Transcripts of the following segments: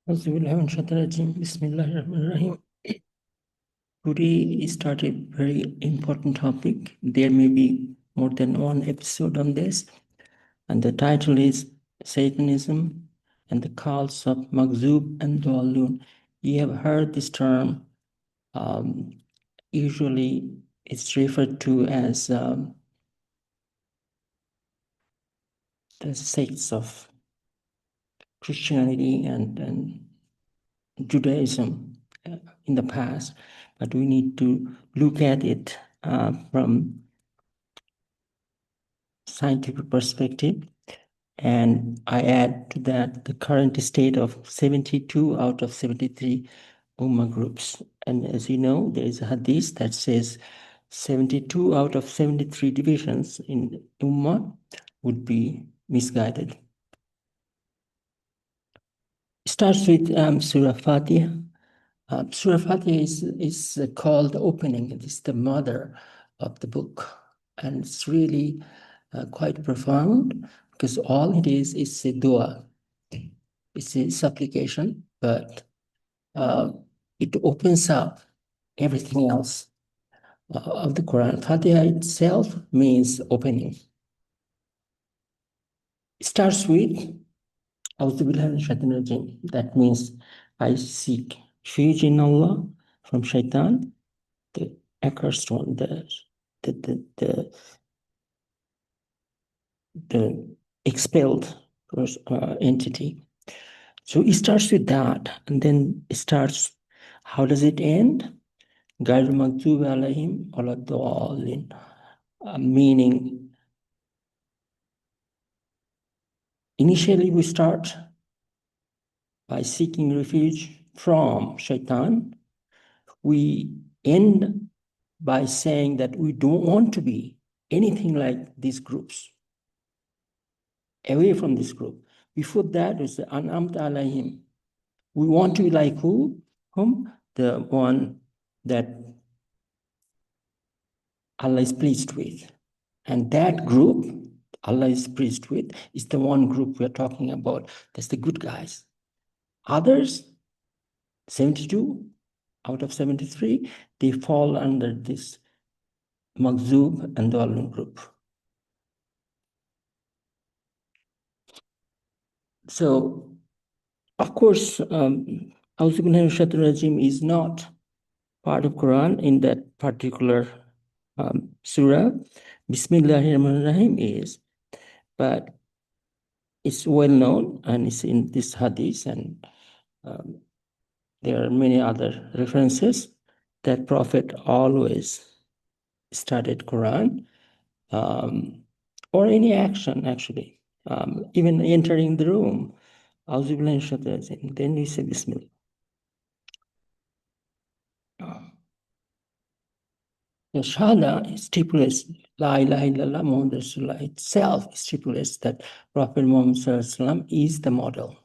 Bismillahirrahmanirrahim. Today start a very important topic. There may be more than one episode on this, and the title is Satanism and the Cults of Maghdoub and Dhawalloon. You have heard this term. Usually, it's referred to as the sects of Christianity and Judaism in the past, but we need to look at it from scientific perspective. And I add to that the current state of 72 out of 73 ummah groups. And as you know, there is a hadith that says 72 out of 73 divisions in ummah would be misguided. It starts with Surah Fatiha. Surah Fatiha is called the opening. It is the mother of the book. And it's really quite profound because all it is a dua. It's a supplication, but it opens up everything else of the Quran. Fatiha itself means opening. It starts with that means I seek refuge in Allah from shaitan, the accursed one, the expelled entity. So it starts with that, and then it starts, how does it end? Maghdoub and Dhawalloon, meaning initially we start by seeking refuge from shaitan. We end by saying that we don't want to be anything like these groups, away from this group. Before that is the an'amta alayhim. We want to be like who? Whom? The one that Allah is pleased with. And that group Allah is pleased with is the one group we're talking about. That's the good guys. Others, 72 out of 73, they fall under this Maghdoub and Dhawalloon group. So, of course, regime is not part of Quran in that particular surah. Bismillahirrahmanirrahim is, but it's well known and it's in this hadith, and there are many other references that Prophet always started Quran or any action actually, even entering the room. Then you say Bismillah. The Shahadah stipulates La ilaha illallah Muhammad Rasulullah itself stipulates that Prophet Muhammad is the model.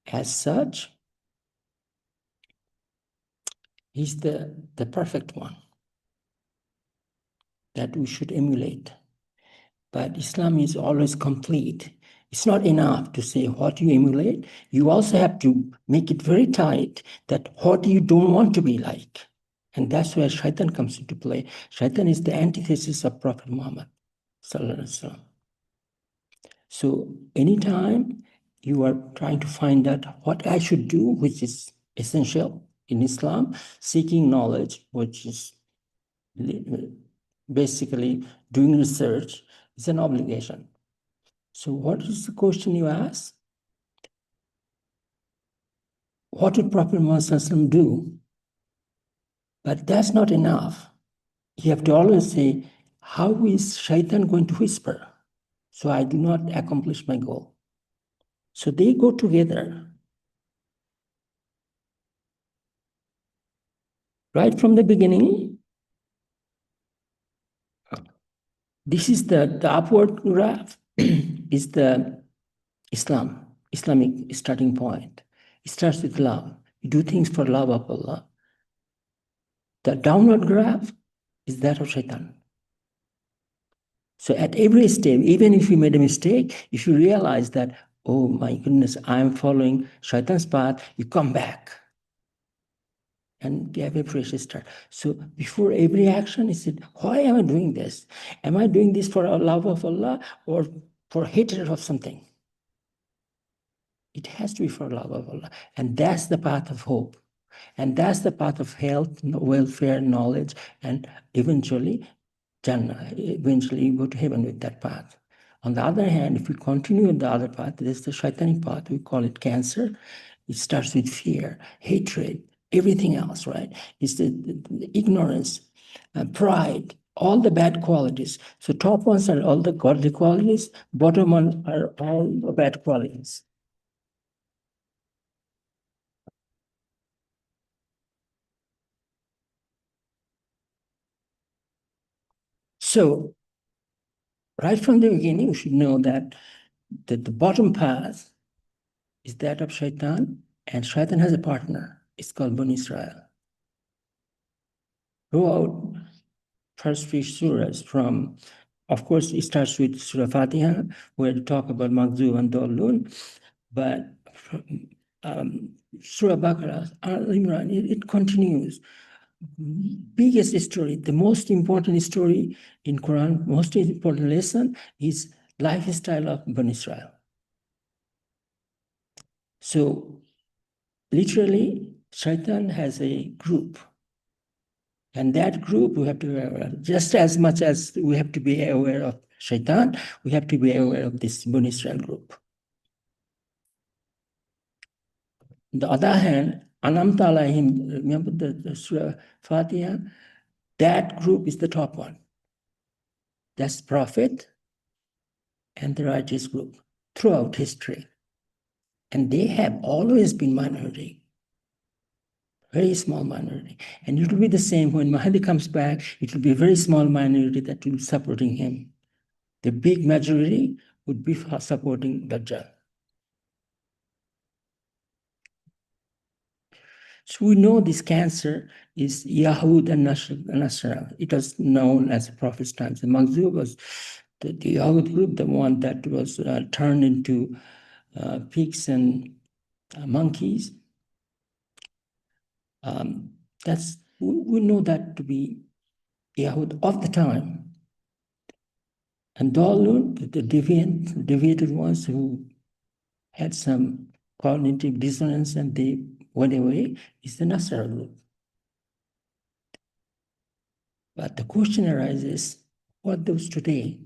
As such, he's the perfect one that we should emulate. But Islam is always complete. It's not enough to say what you emulate. You also have to make it very tight that what you don't want to be like. And that's where shaitan comes into play. Shaitan is the antithesis of Prophet Muhammad. So anytime you are trying to find out what I should do, which is essential in Islam, seeking knowledge, which is basically doing research, is an obligation. So what is the question you ask? What did Prophet Muhammad do? But that's not enough. You have to always say, how is shaitan going to whisper so I do not accomplish my goal? So they go together. Right from the beginning, this is the upward graph is the Islamic starting point. It starts with love. You do things for love of Allah. The downward graph is that of shaitan. So at every step, even if you made a mistake, if you realize that oh my goodness, I'm following Shaitan's path, you come back. And you have a fresh start. So before every action, he said, why am I doing this? Am I doing this for love of Allah or for hatred of something? It has to be for love of Allah. And that's the path of hope. And that's the path of health, welfare, knowledge, and eventually Jannah. Eventually you go to heaven with that path. On the other hand, if we continue with the other path, there's the Shaitanic path, we call it cancer. It starts with fear, hatred, everything else, right? It's the ignorance, pride, all the bad qualities. So top ones are all the godly qualities, bottom one are all the bad qualities. So right from the beginning, we should know that the bottom path is that of Shaitan, and Shaitan has a partner. It's called Bani Israel. Throughout first three surahs from, of course, it starts with Surah Fatiha, where we talk about Maghdoub and Dhawalloon, but Surah Baqarah, Al Imran, it continues. Biggest story, the most important story in Quran, most important lesson is lifestyle of Bani Israel. So literally, Shaitan has a group. And that group we have to be aware of. Just as much as we have to be aware of Shaitan, we have to be aware of this Bani Israel group. On the other hand, Anamta alayhim, remember the Surah Fatiha? That group is the top one. That's Prophet and the righteous group throughout history. And they have always been minority, very small minority. And it will be the same when Mahdi comes back, it will be a very small minority that will be supporting him. The big majority would be supporting Dajjal. So we know this cancer is Yaud and Nasara. It was known as the Prophet's times. The Maghdboub was the Yaud group, the one that was turned into pigs and monkeys. We know that to be Yahud of the time. And Dhawalloon, the deviated ones who had some cognitive dissonance and they went away, is the Nasara group. But the question arises, what those today?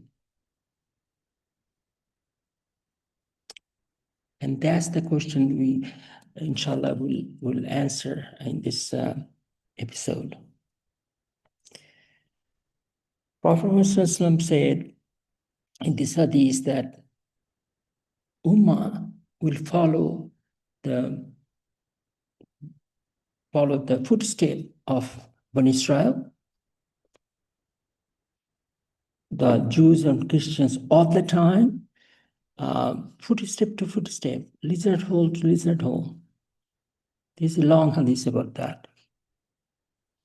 And that's the question we, inshallah, will answer in this episode. Prophet Muhammad said in this hadith that ummah will follow the footstep of Bani Israel, the Jews and Christians of the time, footstep to footstep, lizard hole to lizard hole. There's a long hadith about that.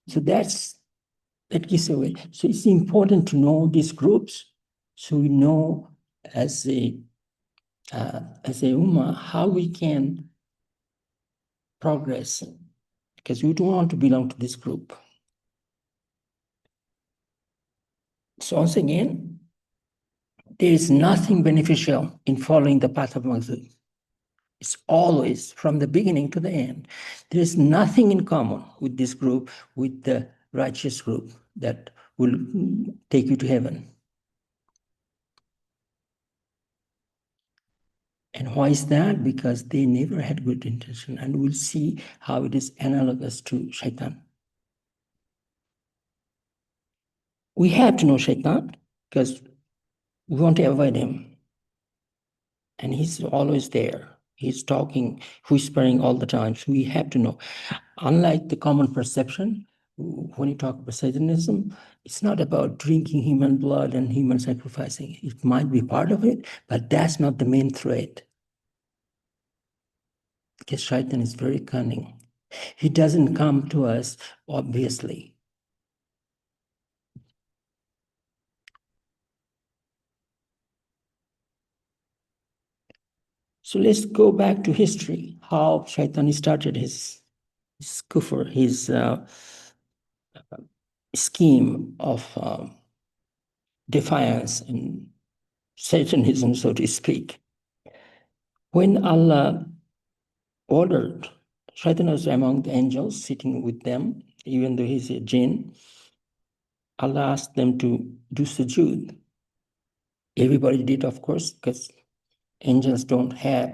So that gives away. So it's important to know these groups, so we know as a ummah how we can progress, because we don't want to belong to this group. So once again, there is nothing beneficial in following the path of Maghdboub. It's always from the beginning to the end. There is nothing in common with this group, with the righteous group that will take you to heaven. And why is that? Because they never had good intention, and we'll see how it is analogous to Shaitan. We have to know Shaitan because we want to avoid him. And he's always there. He's talking, whispering all the time. So we have to know. Unlike the common perception, when you talk about Satanism, it's not about drinking human blood and human sacrificing. It might be part of it, but that's not the main threat. Because Shaitan is very cunning. He doesn't come to us obviously. So let's go back to history, how Shaitan started his kufr, his scheme of defiance and Satanism, so to speak. When Allah ordered, Shaitan was among the angels sitting with them, even though he's a jinn. Allah asked them to do sujood. Everybody did, of course, because angels don't have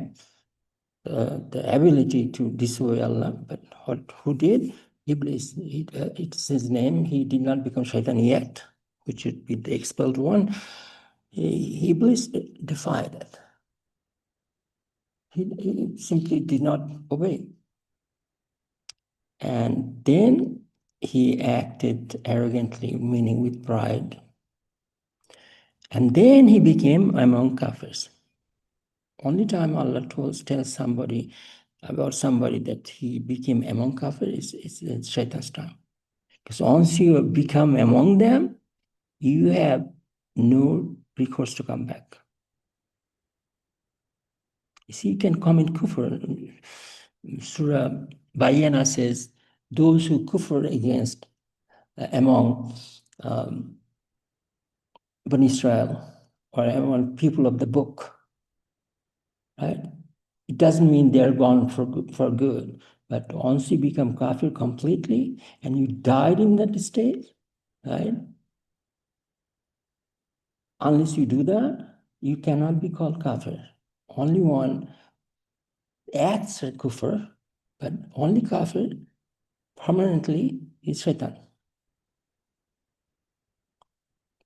the ability to disobey Allah. But who did? Iblis. It's his name. He did not become Shaitan yet, which would be the expelled one. Iblis defied it. He simply did not obey. And then he acted arrogantly, meaning with pride. And then he became among kafirs. Only time Allah tells somebody about somebody that he became among kafirs is Shaitan's time. Because once you become among them, you have no recourse to come back. You see, you can come in kufr. Surah Bayana says, those who kufr against among Bani Israel or among people of the book, right? It doesn't mean they're gone for good, but once you become kafir completely and you died in that state, right? Unless you do that, you cannot be called kafir. Only one acts at kufr, but only kafir permanently is shaitan.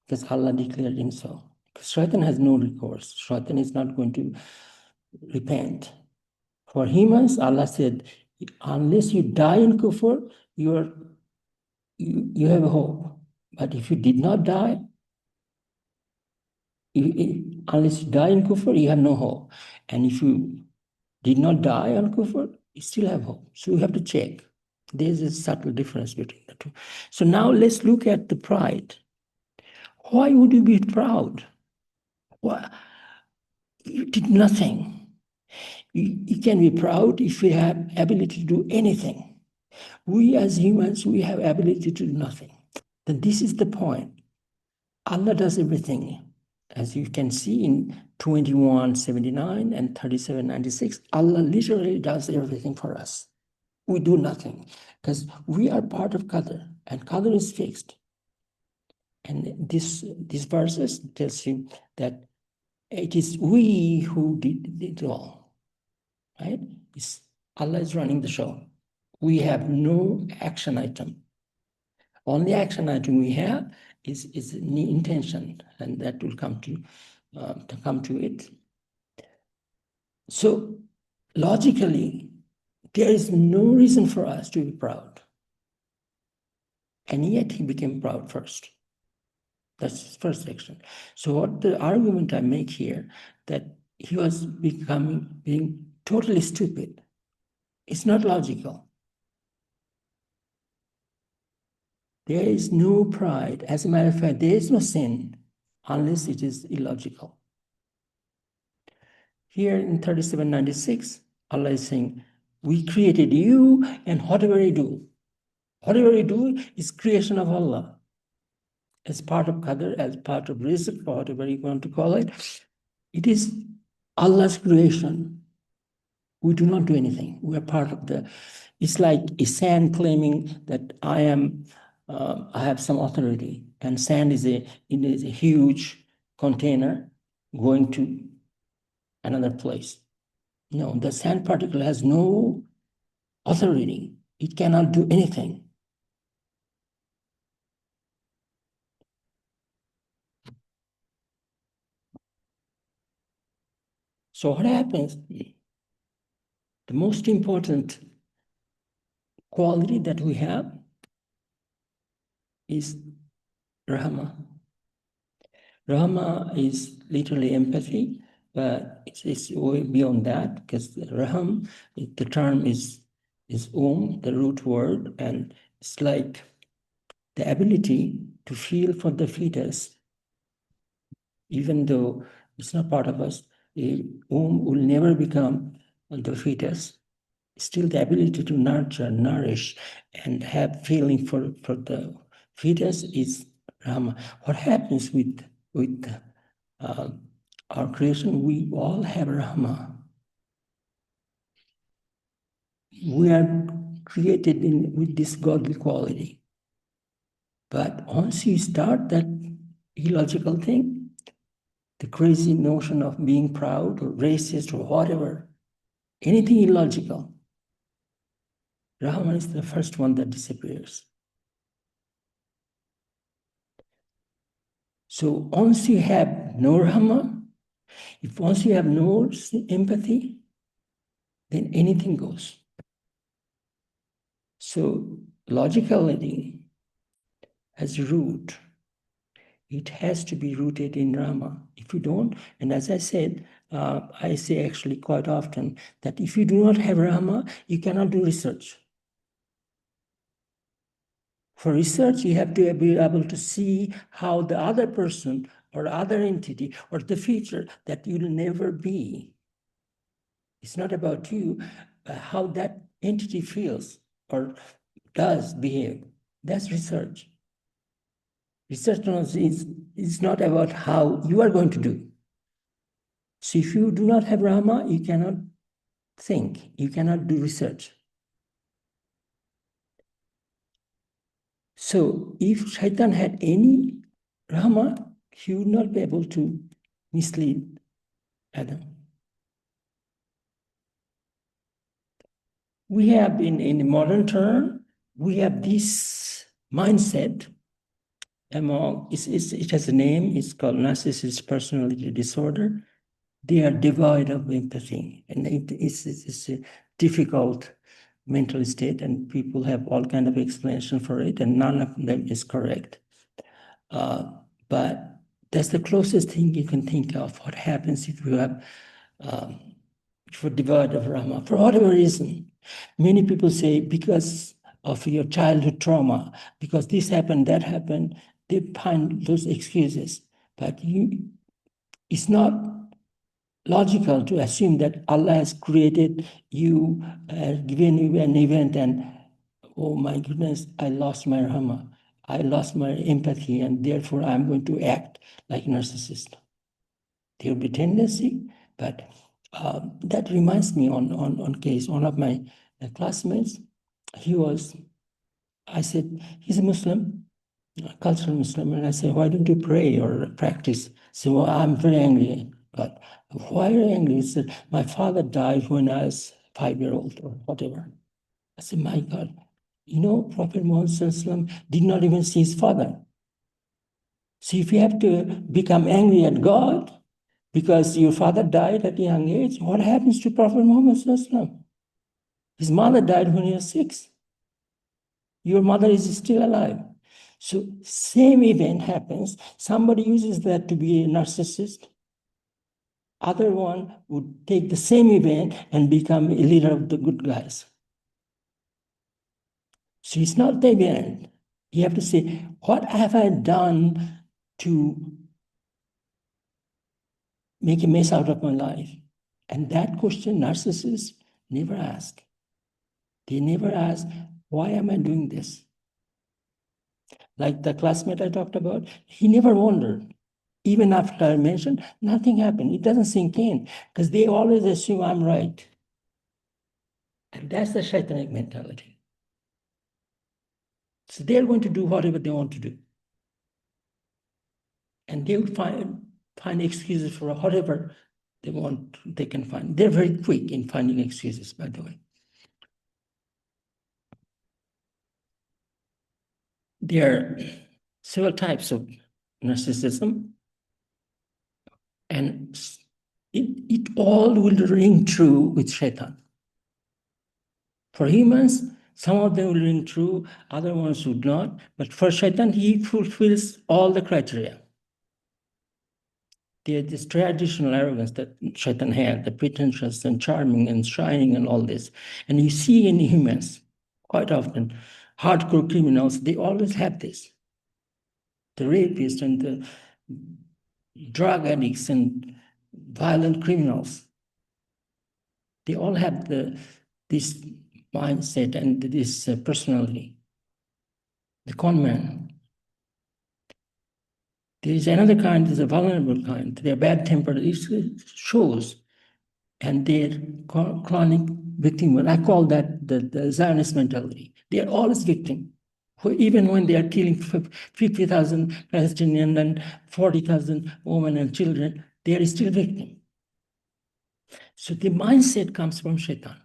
Because Allah declared him so. Because shaitan has no recourse. Shaitan is not going to repent. For humans, Allah said, unless you die in kufr, you have hope. But if you did not die, unless you die in kufr, you have no hope. And if you did not die on kufr, you still have hope. So you have to check. There's a subtle difference between the two. So now let's look at the pride. Why would you be proud? Why? You did nothing. You can be proud if you have ability to do anything. We as humans, we have ability to do nothing. Then this is the point. Allah does everything. As you can see in 2179 and 3796, Allah literally does everything for us. We do nothing because we are part of Qadr, and Qadr is fixed. And these verses tells you that it is we who did it all, right? Allah is running the show. We have no action item. Only action item we have is the intention, and that will come to it. So logically, there is no reason for us to be proud. And yet he became proud first. That's his first section. So what the argument I make here, that he was being totally stupid. It's not logical. There is no pride. As a matter of fact, there is no sin unless it is illogical. Here in 3796, Allah is saying, we created you, and whatever you do is creation of Allah. As part of Qadr, as part of rizq, or whatever you want to call it, it is Allah's creation. We do not do anything. We are part of it's like a sand claiming that I have some authority, and sand is a huge container going to another place. No, the sand particle has no authority. It cannot do anything. So what happens? The most important quality that we have is Rahma. Rahma is literally empathy, but it's way beyond that, because Raham, the term is the root word, and it's like the ability to feel for the fetus, even though it's not part of us, A womb will never become the fetus. Still, the ability to nurture, nourish, and have feeling for the fetus is Rama. What happens with our creation? We all have Rama. We are created with this godly quality. But once you start that illogical thing, the crazy notion of being proud or racist or whatever, anything illogical, Rahman is the first one that disappears. So once you have no Rahman, once you have no empathy, then anything goes. So logicality has root. It has to be rooted in Rama. If you don't, and as I said, I say actually quite often that if you do not have Rama, you cannot do research. For research, you have to be able to see how the other person or other entity or the feature that you'll never be. It's not about you, how that entity feels or does behave. That's research. Research is not about how you are going to do. So if you do not have Rama, you cannot think, you cannot do research. So if Shaitan had any Rama, he would not be able to mislead Adam. We have in modern term, we have this mindset among, it has a name, it's called narcissist personality disorder. They are devoid of empathy, and it's a difficult mental state, and people have all kind of explanation for it, and none of them is correct. But that's the closest thing you can think of. What happens if you have, if you're devoid of Rama, for whatever reason? Many people say because of your childhood trauma, because this happened, that happened, they find those excuses. But it's not logical to assume that Allah has created you, given you an event, and oh my goodness, I lost my Rama, I lost my empathy, and therefore I'm going to act like a narcissist. There will be tendency, but that reminds me on case, one of my classmates, I said, he's a Muslim, a cultural Muslim, and I said, why don't you pray or practice? So well, I'm very angry. But why are you angry? He said, my father died when I was 5-year-old or whatever. I said, my God, Prophet Muhammad did not even see his father. So if you have to become angry at God because your father died at a young age, what happens to Prophet Muhammad? His mother died when he was 6. Your mother is still alive. So same event happens. Somebody uses that to be a narcissist. Other one would take the same event and become a leader of the good guys. So it's not the event. You have to say, what have I done to make a mess out of my life? And that question narcissists never ask. They never ask, why am I doing this? Like the classmate I talked about, he never wondered. Even after I mentioned, nothing happened. It doesn't sink in because they always assume I'm right. And that's the Shaitanic mentality. So they're going to do whatever they want to do. And they will find excuses for whatever they want, they can find. They're very quick in finding excuses, by the way. There are several types of narcissism, and it all will ring true with Shaitan. For humans, some of them will ring true, other ones would not. But for Shaitan, he fulfills all the criteria. There's this traditional arrogance that Shaitan had, the pretentious and charming and shining and all this. And you see in humans, quite often, hardcore criminals, they always have this. The rapists and the drug addicts and violent criminals. They all have this mindset and this personality. The con man. There is another kind, there's a vulnerable kind. They're bad-tempered. It shows. And they're chronic victim. I call that the Zionist mentality. They're always victim. Even when they are killing 50,000 Palestinians and 40,000 women and children, they are still victim. So the mindset comes from Shaitan.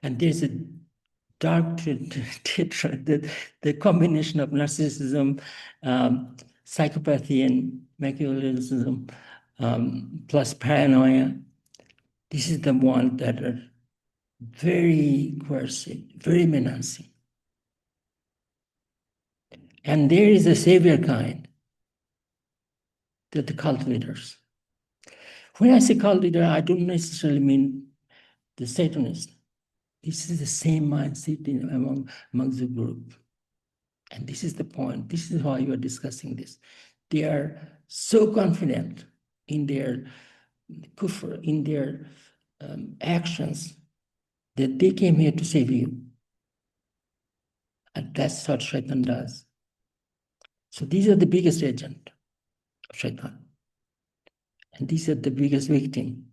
And there's a dark, the combination of narcissism, psychopathy, and Machiavellianism, plus paranoia. This is the one that are very coercive, very menacing. And there is a savior kind, the cult leaders. When I say cult leader, I don't necessarily mean the Satanist. This is the same mindset among the group. And this is the point. This is why you are discussing this. They are so confident in their kufr, in their actions, that they came here to save you. And that's what Shaitan does. So these are the biggest agent of Shaitan. And these are the biggest victim.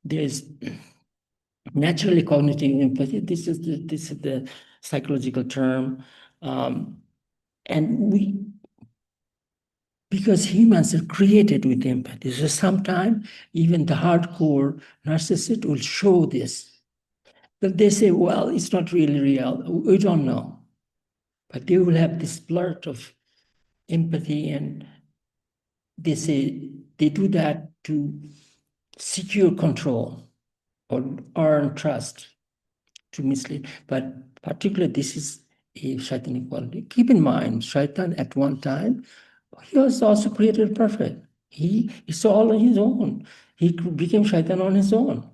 There's naturally cognitive empathy. This is the psychological term. And because humans are created with empathy, so sometimes even the hardcore narcissist will show this. But they say, well, it's not really real. We don't know. But they will have this blurt of empathy, and they say they do that to secure control or earn trust, to mislead. But particularly, this is a Shaitanic quality. Keep in mind, Shaitan at one time, he was also created perfect. He saw all on his own. He became Shaitan on his own.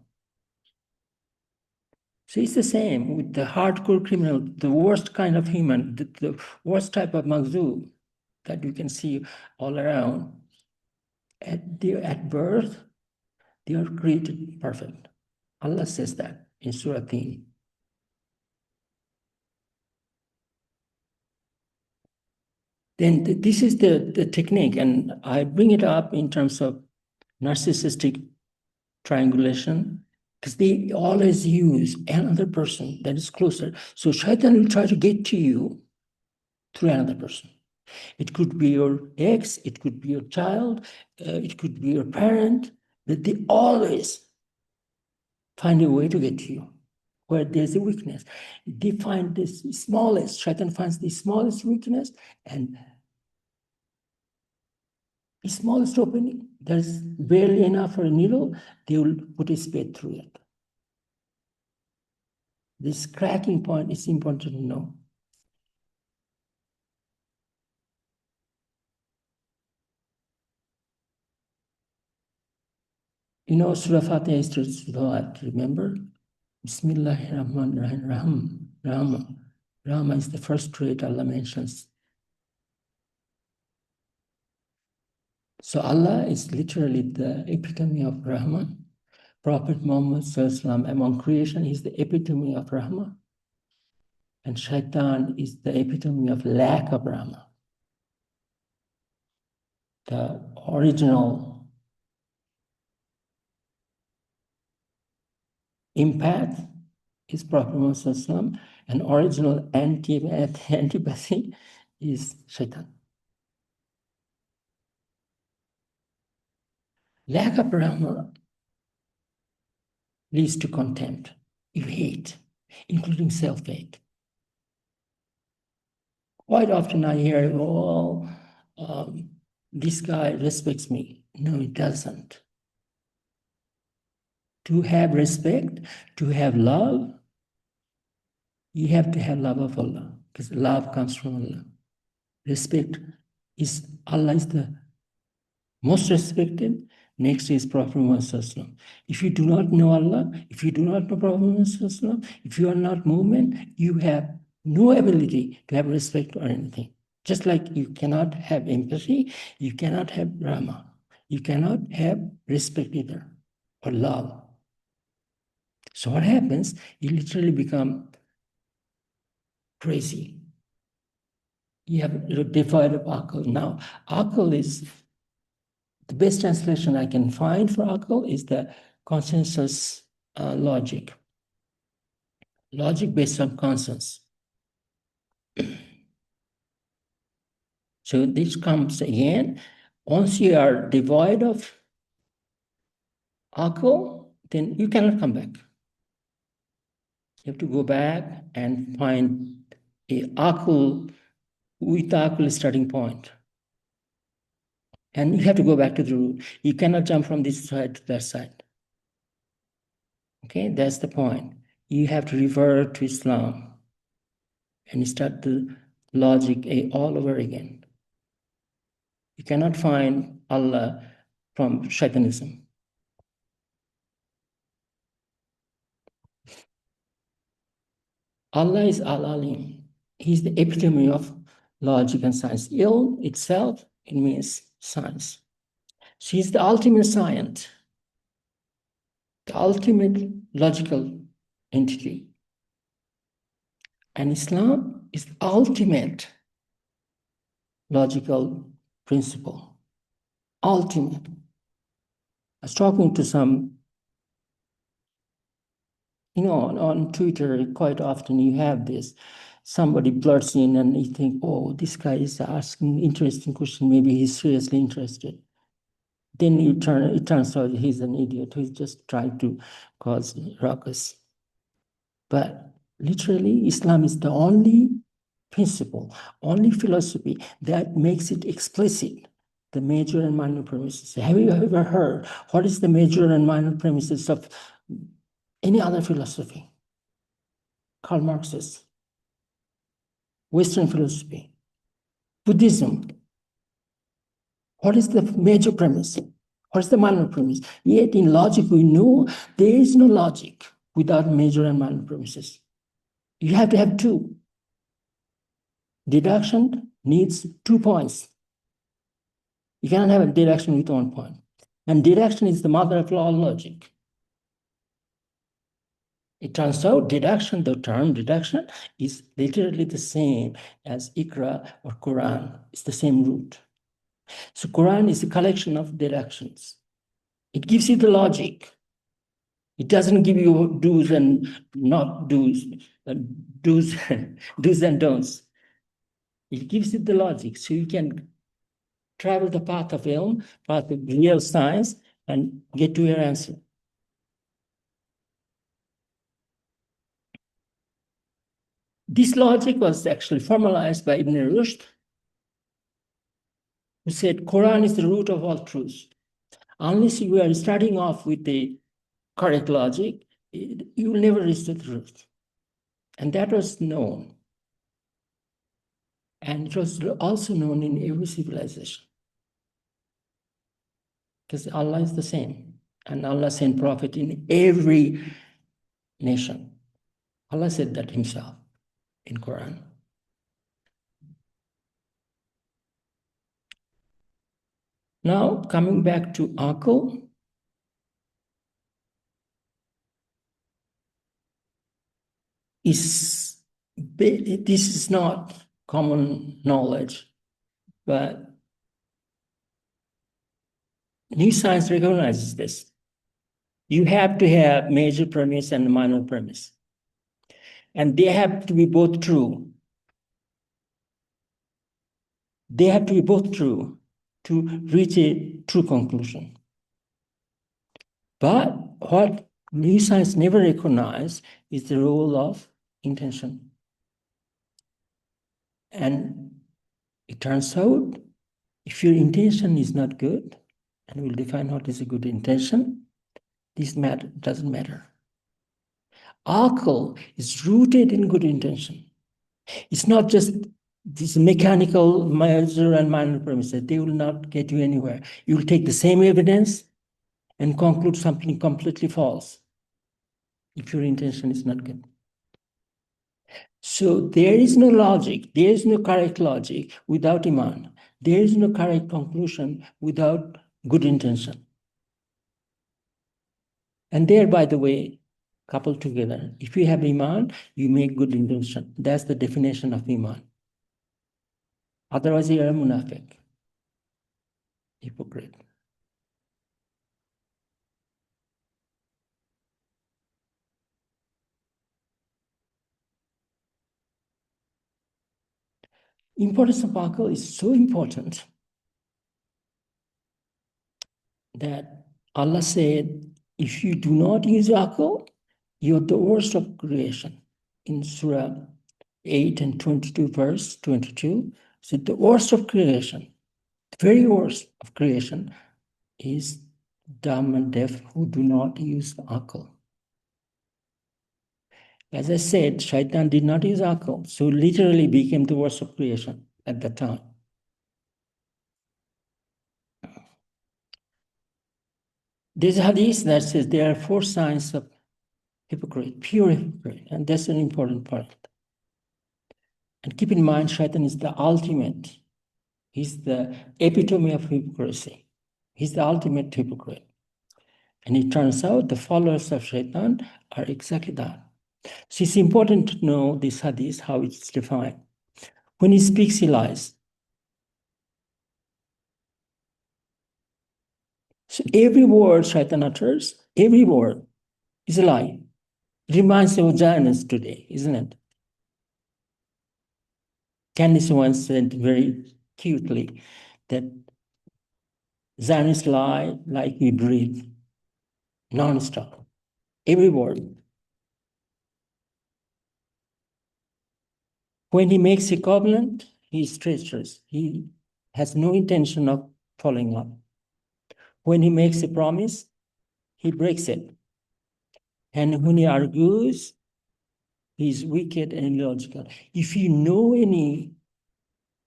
So it's the same with the hardcore criminal, the worst kind of human, the worst type of Maghdboub that you can see all around. At birth, they are created perfect. Allah says that in Surah Fatiha. Then this is the technique, and I bring it up in terms of narcissistic triangulation, because they always use another person that is closer. So Shaitan will try to get to you through another person. It could be your ex, it could be your child, it could be your parent, but they always find a way to get to you where there's a weakness. They find this smallest, Shaitan finds the smallest weakness and the smallest opening. There's barely enough for a needle, they will put a spade through it. This cracking point is important to know. You know, Surah Fatiha starts with what? Remember? Bismillahirrahmanirrahim. Rahma. Rahma is the first trait Allah mentions. So Allah is literally the epitome of Rahman. Prophet Muhammad Sallallahu among creation is the epitome of Rahma. And Shaitan is the epitome of lack of Rahma. The original empath is Prophet Muhammad Sallallahu, and original antipathy is Shaitan. Lack of Rahma leads to contempt. You hate, including self-hate. Quite often I hear, oh, this guy respects me. No, he doesn't. To have respect, to have love, you have to have love of Allah, because love comes from Allah. Respect is, Allah is the most respected. Next is Prophet Muhammad. If you do not know Allah, if you do not know Prophet Muhammad, if you are not movement, you have no ability to have respect or anything. Just like you cannot have empathy, you cannot have rahmah, you cannot have respect either, or love. So what happens? You literally become crazy. You have devoid of akal. Now, akal is, the best translation I can find for akal is the consensus logic. Logic based on consensus. So this comes again, once you are devoid of akal, then you cannot come back. You have to go back and find a akal with akal starting point. And you have to go back to the root. You cannot jump from this side to that side. Okay, that's the point. You have to revert to Islam and start the logic all over again. You cannot find Allah from Satanism. Allah is Al-Alim. He's the epitome of logic and science. Il itself, it means science. She's the ultimate science, the ultimate logical entity. And Islam is the ultimate logical principle. Ultimate. I was talking to some, on Twitter, quite often you have this. Somebody blurts in and you think, oh, this guy is asking interesting question. Maybe he's seriously interested. Then it turns out he's an idiot who's just trying to cause ruckus. But literally, Islam is the only principle, only philosophy that makes it explicit, the major and minor premises. Have you ever heard what is the major and minor premises of any other philosophy? Karl Marx's, Western philosophy, Buddhism. What is the major premise? What is the minor premise? Yet in logic, we know there is no logic without major and minor premises. You have to have two. Deduction needs 2 points. You cannot have a deduction with 1 point. And deduction is the mother of all logic. It turns out deduction, the term deduction, is literally the same as Iqra or Quran. It's the same root. So Quran is a collection of deductions. It gives you the logic. It doesn't give you do's and not do's, do's, do's and don'ts. It gives you the logic, so you can travel the path of ilm, path of real science, and get to your answer. This logic was actually formalized by Ibn Rushd, who said Quran is the root of all truths. Unless you are starting off with the correct logic, you will never reach the truth. And that was known. And it was also known in every civilization. Because Allah is the same. And Allah sent prophet in every nation. Allah said that himself in Quran. Now, coming back to Aql, this is not common knowledge, but new science recognizes this. You have to have major premise and minor premise. And they have to be both true. They have to be both true to reach a true conclusion. But what new science never recognized is the role of intention. And it turns out, if your intention is not good, and we'll define what is a good intention, this doesn't matter. Aql is rooted in good intention. It's not just these mechanical major and minor premises. They will not get you anywhere. You will take the same evidence and conclude something completely false if your intention is not good. So there is no logic, there is no correct logic without iman. There is no correct conclusion without good intention. And there, by the way, coupled together, if you have iman, you make good intention. That's the definition of iman. Otherwise, you are a munafiq, hypocrite. Importance of akal is so important that Allah said, if you do not use akal, you're the worst of creation. In Surah 8 and 22, verse 22, said the worst of creation, the very worst of creation is dumb and deaf who do not use akal. As I said, Shaitan did not use akal, so literally became the worst of creation at that time. There's a hadith that says there are 4 signs of hypocrite, pure hypocrite, and that's an important part. And keep in mind, Shaitan is the ultimate. He's the epitome of hypocrisy. He's the ultimate hypocrite. And it turns out the followers of Shaitan are exactly that. So it's important to know this hadith, how it's defined. When he speaks, he lies. So every word Shaitan utters, every word is a lie. It reminds me of Zionists today, isn't it? Candice once said very cutely that Zionists lie like we breathe, non-stop, every word. When he makes a covenant, he is treacherous. He has no intention of following up. When he makes a promise, he breaks it. And when he argues, he is wicked and illogical. If you know any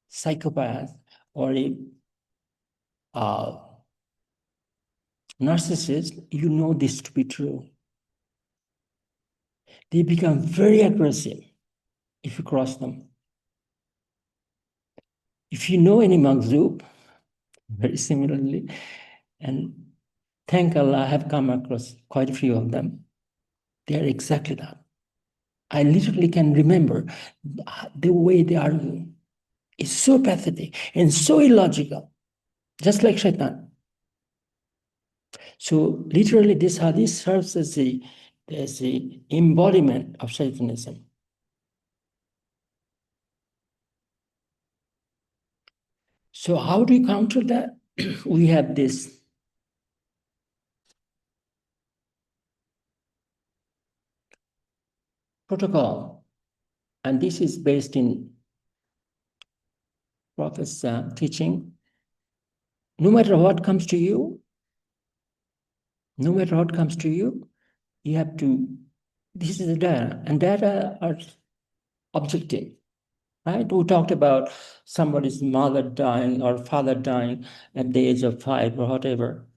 psychopath or a narcissist, you know this to be true. They become very aggressive if you cross them. If you know any Maghdboub, very similarly, and thank Allah, I have come across quite a few of them. They are exactly that. I literally can remember the way they argue. It's so pathetic and so illogical, just like Shaitan. So literally this hadith serves as the embodiment of Satanism. So how do you counter that? We have this protocol, and this is based in Prophet's teaching. No matter what comes to you, you have to, this is the data, and data are objective, right? We talked about somebody's mother dying or father dying at the age of 5 or whatever,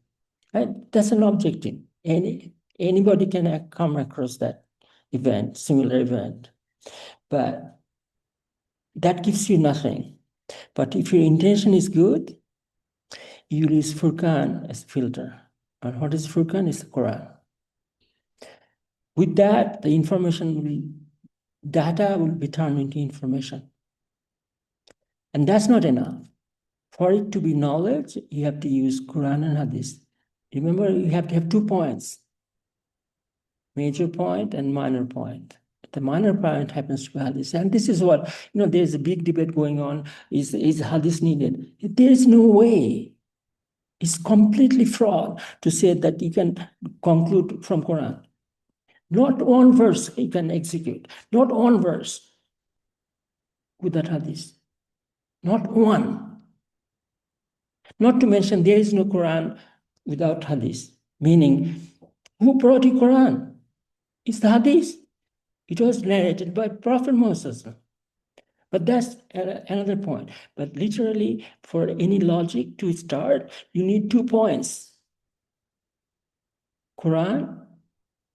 right? That's an objective. Anybody can come across that event, similar event, but that gives you nothing. But if your intention is good, you use Furqan as filter. And what is Furqan? It's the Quran. With that, the data will be turned into information. And that's not enough. For it to be knowledge, you have to use Quran and Hadith. Remember, you have to have 2 points, major point and minor point. The minor point happens to be Hadith. And this is what, there's a big debate going on. Is Hadith needed? There is no way. It's completely fraud to say that you can conclude from Quran. Not one verse you can execute. Not one verse without Hadith. Not one. Not to mention there is no Quran without Hadith. Meaning, who brought you Quran? It's the Hadith. It was narrated by Prophet Moses. But that's another point. But literally, for any logic to start, you need 2 points. Quran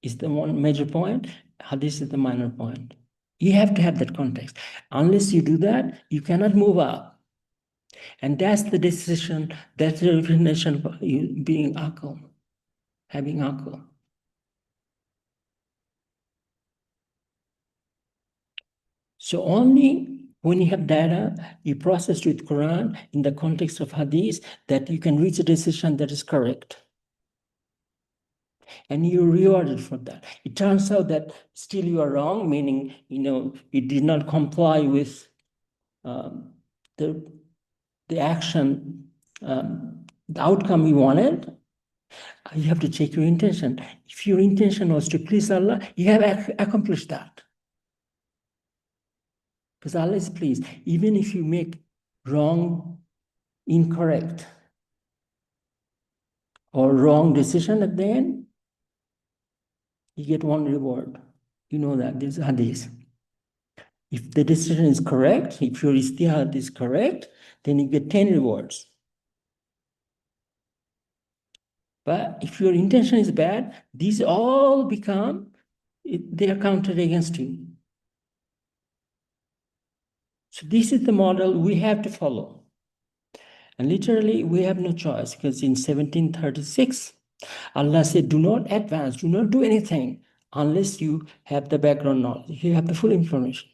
is the one major point, Hadith is the minor point. You have to have that context. Unless you do that, you cannot move up. And that's the decision, that's the definition of you being akal, having akal. So only when you have data, you process with Quran in the context of Hadith, that you can reach a decision that is correct. And you're rewarded for that. It turns out that still you are wrong, meaning, you did not comply with the action, the outcome you wanted. You have to check your intention. If your intention was to please Allah, you have accomplished that. Because Allah is pleased. Even if you make wrong, incorrect, or wrong decision at the end, you get one reward. You know that, there's hadith. If the decision is correct, if your ijtihad is correct, then you get 10 rewards. But if your intention is bad, these all become, they are counted against you. So this is the model we have to follow. And literally, we have no choice, because in 1736, Allah said, do not advance, do not do anything unless you have the background knowledge, you have the full information.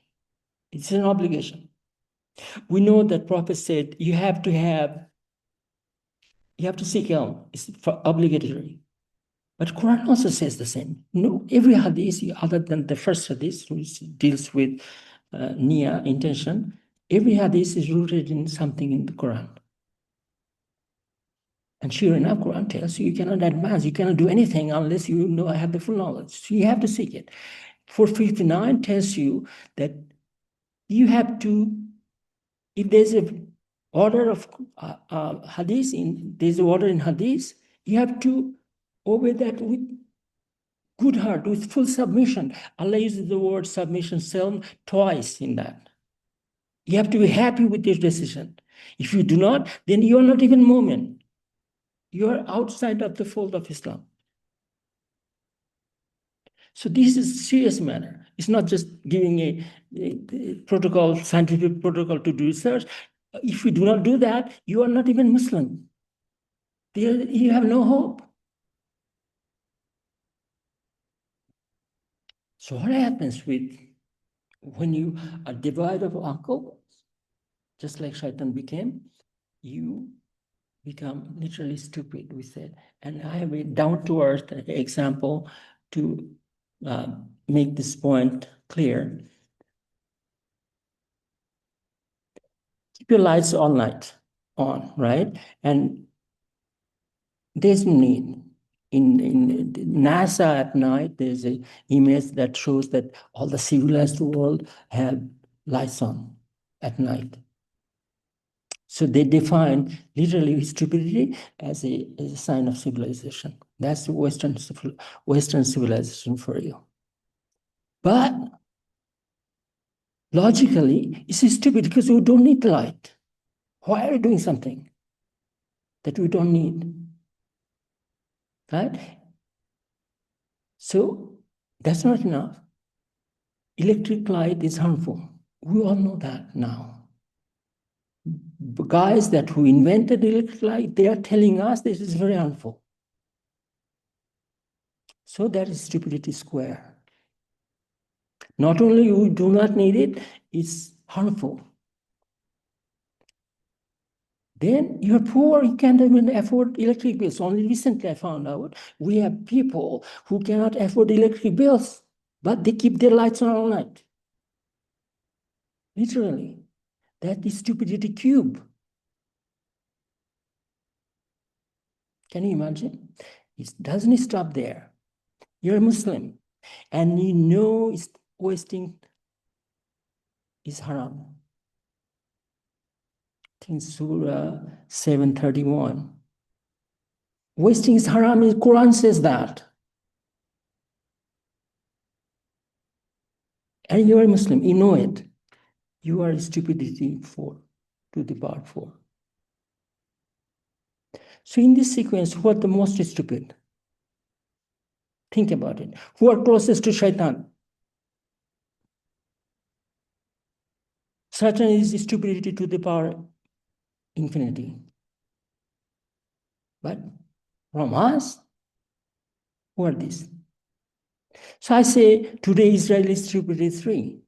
It's an obligation. We know that Prophet said, you have to seek help. It's obligatory. But Quran also says the same. No, every hadith, other than the first hadith, which deals with niyyah, intention, every hadith is rooted in something in the Quran. And sure enough, Quran tells you cannot advance, you cannot do anything unless you have the full knowledge. So you have to seek it. 459 tells you that you have to, if there's a order of hadith, there's an order in hadith, you have to obey that with good heart, with full submission. Allah uses the word submission twice in that. You have to be happy with your decision. If you do not, then you are not even mu'min. You are outside of the fold of Islam. So this is a serious matter. It's not just giving a protocol, scientific protocol to do research. If you do not do that, you are not even Muslim. You have no hope. So what happens when you are devoid of akal, just like Shaitan became, you become literally stupid, we said. And I have a down-to-earth example to make this point clear. Keep your lights all night on, right? And there's no need. In NASA at night, there's an image that shows that all the civilized world have lights on at night. So they define literally stupidity as a sign of civilization. That's Western civilization for you. But logically, it's stupid because we don't need the light. Why are we doing something that we don't need? Right? So that's not enough. Electric light is harmful. We all know that now. The guys who invented electric light, they are telling us this is very harmful. So that is stupidity square. Not only you do not need it, it's harmful. Then you're poor, you can't even afford electric bills. Only recently I found out we have people who cannot afford electric bills, but they keep their lights on all night. Literally. That is stupidity cube. Can you imagine? It doesn't stop there. You're a Muslim, and you know wasting is haram. I think Surah 731. Wasting is haram, the Quran says that. And you are a Muslim, you know it. You are stupidity to the part 4. So in this sequence, who are the most stupid? Think about it. Who are closest to Shaitan? Satan is stupidity to the power infinity. But from us, who are these? So I say today Israel is stupidity 3.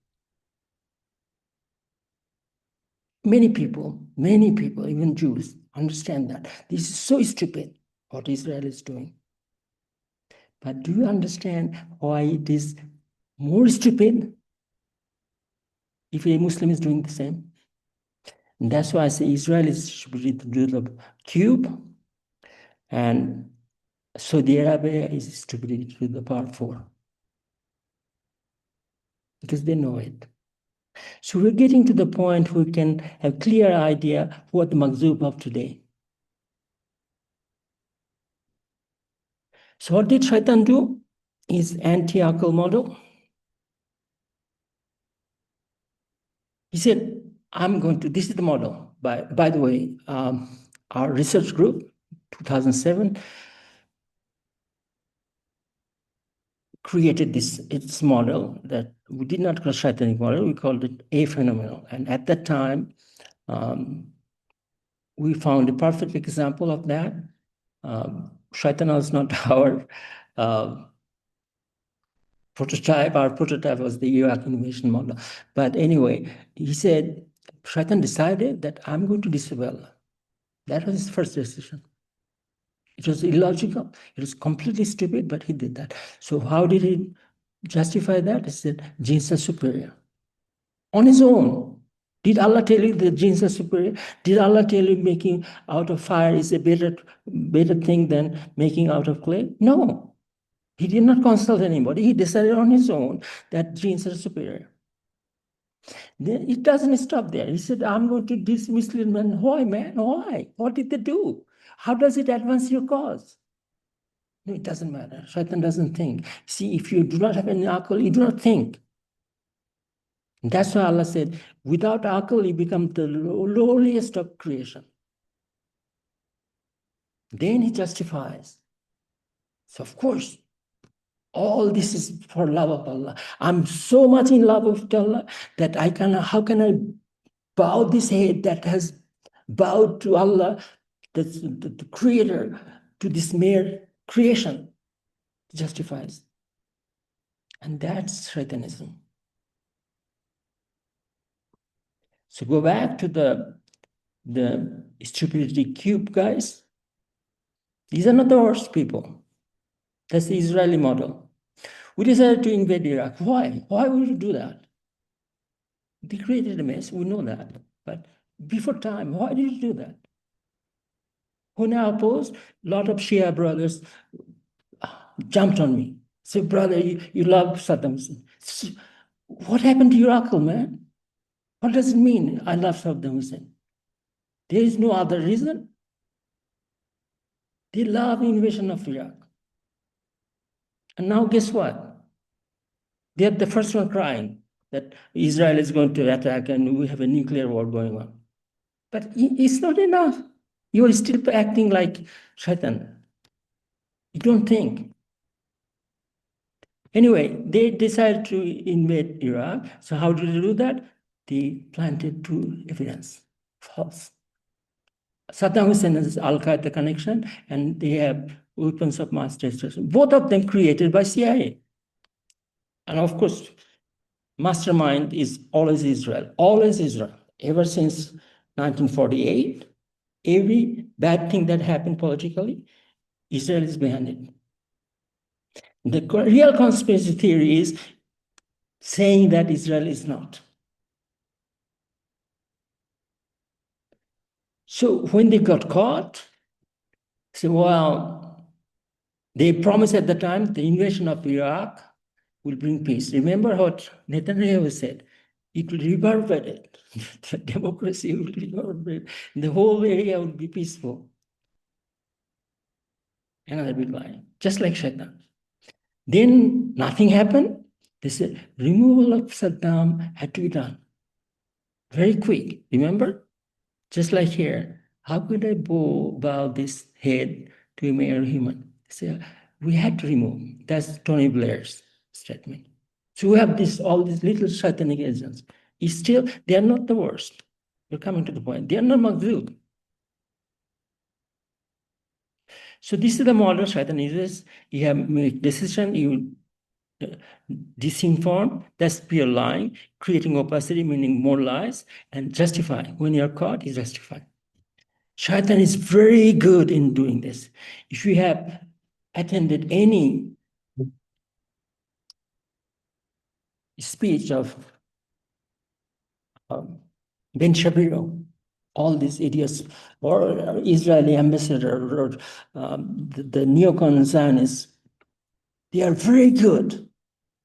Many people, even Jews, understand that this is so stupid what Israel is doing. But do you understand why it is more stupid if a Muslim is doing the same? And that's why I say Israel is stupid to do the cube, and Saudi Arabia is stupid to the power 4. Because they know it. So we're getting to the point where we can have clear idea what the Maghdboub of today. So what did Shaitan do? Is anti-akal model. He said, I'm going to, this is the model. By the way, our research group, 2007, created its model that we did not call Shaitanic model, we called it a phenomenal. And at that time, we found a perfect example of that. Shaitan was not our prototype. Our prototype was the Iraq innovation model. But anyway, he said, Shaitan decided that I'm going to disable Allah. That was his first decision. It was illogical. It was completely stupid, but he did that. So how did he justify that? He said, jinns are superior. On his own. Did Allah tell you that jinns are superior? Did Allah tell you making out of fire is a better thing than making out of clay? No. He did not consult anybody. He decided on his own that jinns are superior. Then it doesn't stop there. He said, I'm going to dismiss man. Why, man? Why? What did they do? How does it advance your cause? No, it doesn't matter. Shaitan doesn't think. See, if you do not have any akal, you do not think. And that's why Allah said, without akal, you become the lowliest of creation. Then he justifies. So of course, all this is for love of Allah. I'm so much in love with Allah that how can I bow this head that has bowed to Allah, the creator, to this mere creation? Justifies. And that's Satanism. So go back to the stupidity cube, guys. These are not the worst people. That's the Israeli model. We decided to invade Iraq. Why? Why would we do that? They created a mess, we know that. But before time, why did you do that? When I opposed, a lot of Shia brothers jumped on me. Said, brother, you love Saddam Hussein. What happened to your uncle, man? What does it mean, I love Saddam Hussein? There is no other reason. They love invasion of Iraq. And now guess what? They're the first one crying that Israel is going to attack and we have a nuclear war going on. But it's not enough. You are still acting like Shaitan. You don't think. Anyway, they decided to invade Iraq. So how did they do that? They planted 2 evidence, false. Saddam Hussein has Al-Qaeda connection, and they have weapons of mass destruction. Both of them created by CIA. And of course, mastermind is always Israel, always Israel. Ever since 1948, every bad thing that happened politically, Israel is behind it. The real conspiracy theory is saying that Israel is not. So when they got caught, so well, they promised at the time the invasion of Iraq will bring peace. Remember what Netanyahu said? It will reverberate. Democracy will reverberate. The whole area will be peaceful. Another big lie, just like Shaitan. Then nothing happened. They said removal of Saddam had to be done. Very quick, remember? Just like here, how could I bow this head to a mere human? So we had to remove. That's Tony Blair's statement. So we have all these little satanic agents. Still, they are not the worst. We're coming to the point. They are not Maghdboub. So this is the model Shaitan uses. You have made decision, you disinform, that's pure lying, creating opacity, meaning more lies, and justifying. When you're caught, you justify. Shaitan is very good in doing this. If you have attended any speech of Ben Shapiro, all these idiots, or Israeli ambassador, or the neocon Zionists, they are very good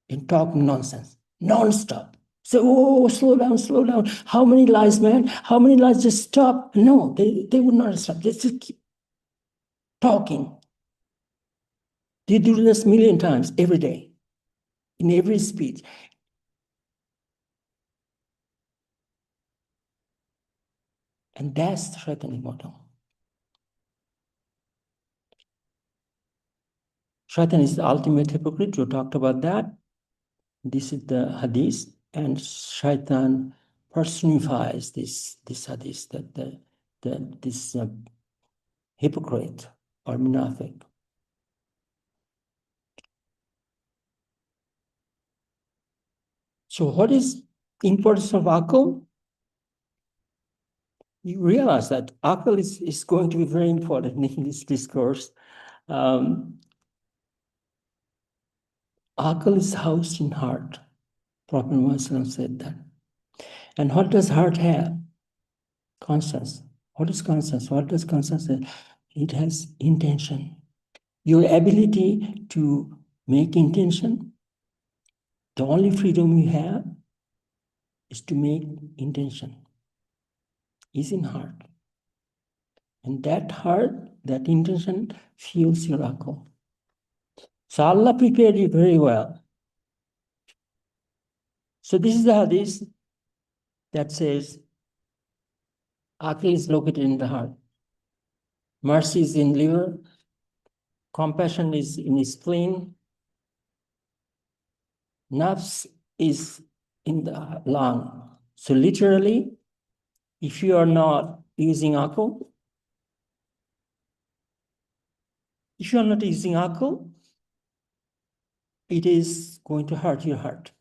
in talking nonsense, non-stop. So, oh, slow down, slow down. How many lies, man? How many lies? Just stop. No, they would not stop. They just keep talking. They do this 1,000,000 times every day, in every speech. And that's the Shaitanic model. Shaitan is the ultimate hypocrite. You talked about that. This is the hadith, and Shaitan personifies this hadith, that this hypocrite or munafiq. So what is importance of akal? You realize that akal is going to be very important in this discourse. Akal is housed in heart. Prophet Muhammad said that. And what does heart have? Conscience. What is conscience? What does conscience have? It has intention. Your ability to make intention, the only freedom you have is to make intention, is in heart. And that heart, that intention, fuels your akal. So Allah prepared you very well. So this is the hadith that says, akal is located in the heart. Mercy is in liver. Compassion is in spleen. Nafs is in the lung. So literally, if you are not using akal, it is going to hurt your heart.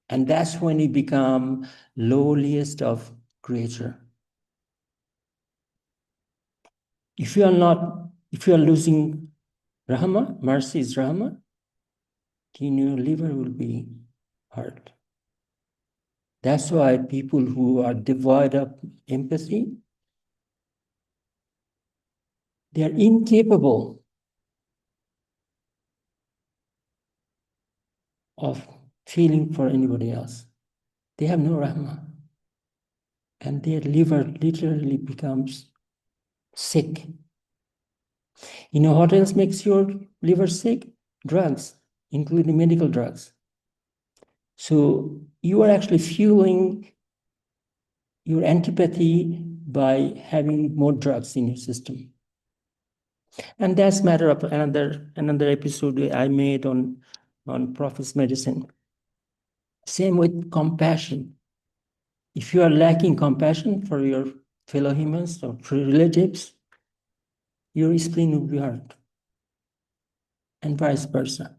And that's when you become lowliest of creature. If you are losing Rahma, mercy is Rahma, then your liver will be hurt. That's why people who are devoid of empathy, they are incapable of feeling for anybody else. They have no Rahma. And their liver literally becomes sick. You know what else makes your liver sick? Drugs, including medical drugs. So you are actually fueling your antipathy by having more drugs in your system. And that's matter of another episode I made on Prophet's medicine. Same with compassion. If you are lacking compassion for your fellow humans or for relatives, your spleen will be hurt, and vice versa.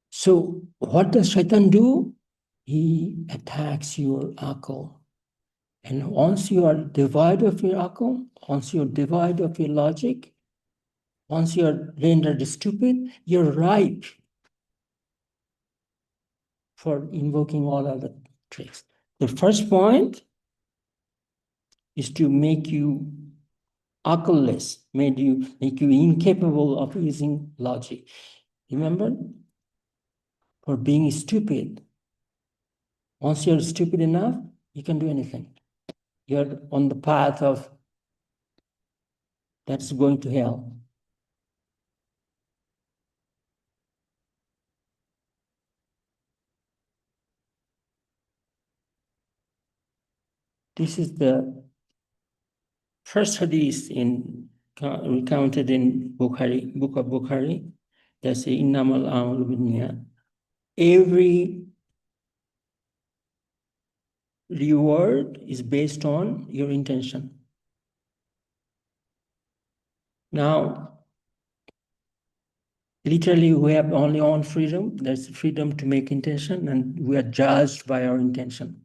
So what does Shaitan do? He attacks your akal. And once you are devoid of your akal, once you're devoid of your logic, once you're rendered stupid, you're ripe for invoking all other tricks. The first point is to make you akal-less, make you incapable of using logic. Remember, for being stupid, once you're stupid enough, you can do anything. You're on the path of that's going to hell. This is the first hadith in recounted in Bukhari, book of Bukhari. They say, Innamal a'malu binniyat. Every reward is based on your intention. Now, literally, we have only one freedom. There's freedom to make intention, and we are judged by our intention.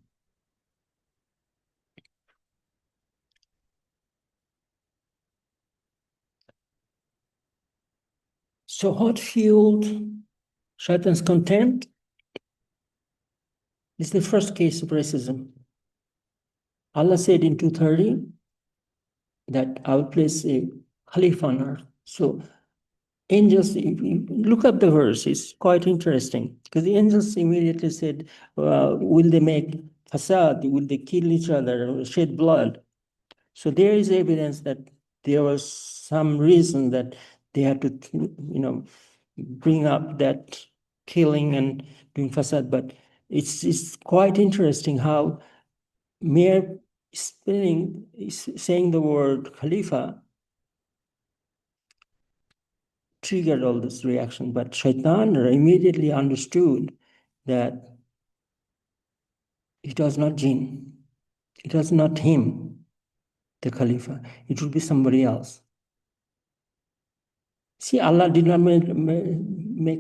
So what fueled Shaitan's contempt is the first case of racism. Allah said in 230 that I will place a Khalifa on earth. So angels, if you look up the verse, it's quite interesting, because the angels immediately said, will they make fasad? Will they kill each other or shed blood? So there is evidence that there was some reason that they had to, bring up that killing and doing fasad. But it's quite interesting how mere saying the word Khalifa triggered all this reaction. But Shaitan immediately understood that it was not jinn, it was not him, the Khalifa, it would be somebody else. See, Allah did not make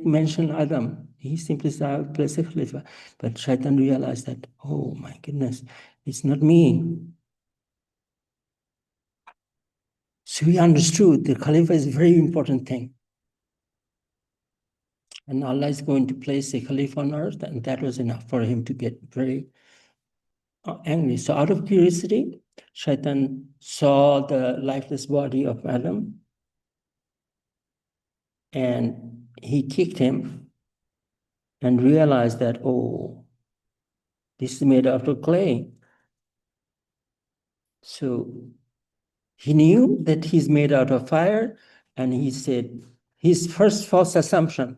mention Adam. He simply said, I will place a Khalifa. But Shaitan realized that, oh my goodness, it's not me. So he understood the Khalifa is a very important thing. And Allah is going to place a Khalifa on earth, and that was enough for him to get very angry. So out of curiosity, Shaitan saw the lifeless body of Adam, and he kicked him and realized that, oh, this is made out of clay. So he knew that he's made out of fire, and he said his first false assumption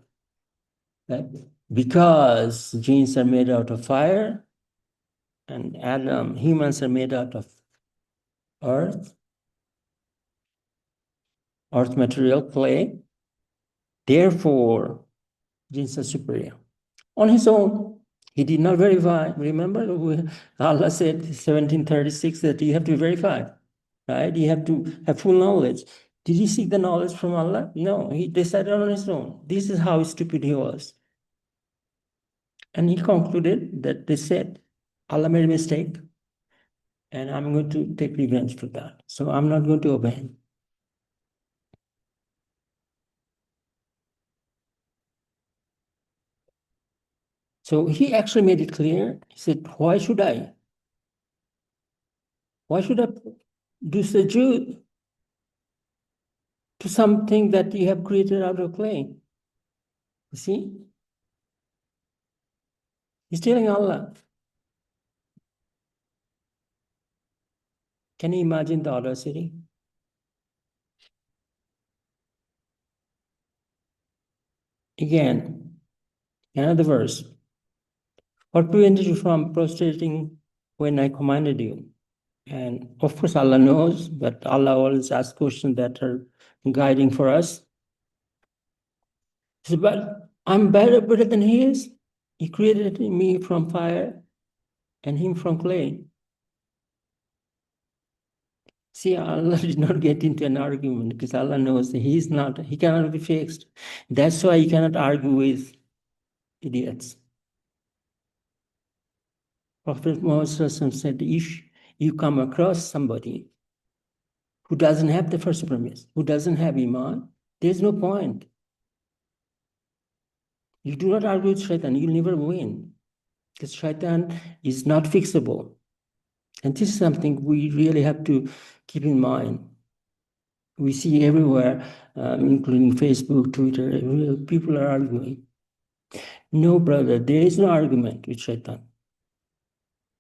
that because genes are made out of fire and humans are made out of earth material, clay, therefore genes are superior. On his own, he did not verify. Remember, Allah said 1736 that you have to verify, right? You have to have full knowledge. Did he seek the knowledge from Allah? No, he decided on his own. This is how stupid he was. And he concluded that they said, Allah made a mistake, and I'm going to take revenge for that. So I'm not going to obey him. So he actually made it clear. He said, why should I? Why should I do sujood to something that you have created out of clay? You see? He's telling Allah. Can you imagine the audacity? Again, another verse. What prevented you from prostrating when I commanded you? And of course, Allah knows, but Allah always asks questions that are guiding for us. He said, but I'm better than he is. He created me from fire and him from clay. See, Allah did not get into an argument because Allah knows that he cannot be fixed. That's why you cannot argue with idiots. Prophet Muhammad said, if you come across somebody who doesn't have the first premise, who doesn't have Iman, there's no point. You do not argue with Shaitan, you'll never win. Because Shaitan is not fixable. And this is something we really have to keep in mind. We see everywhere, including Facebook, Twitter, everywhere, people are arguing. No, brother, there is no argument with Shaitan.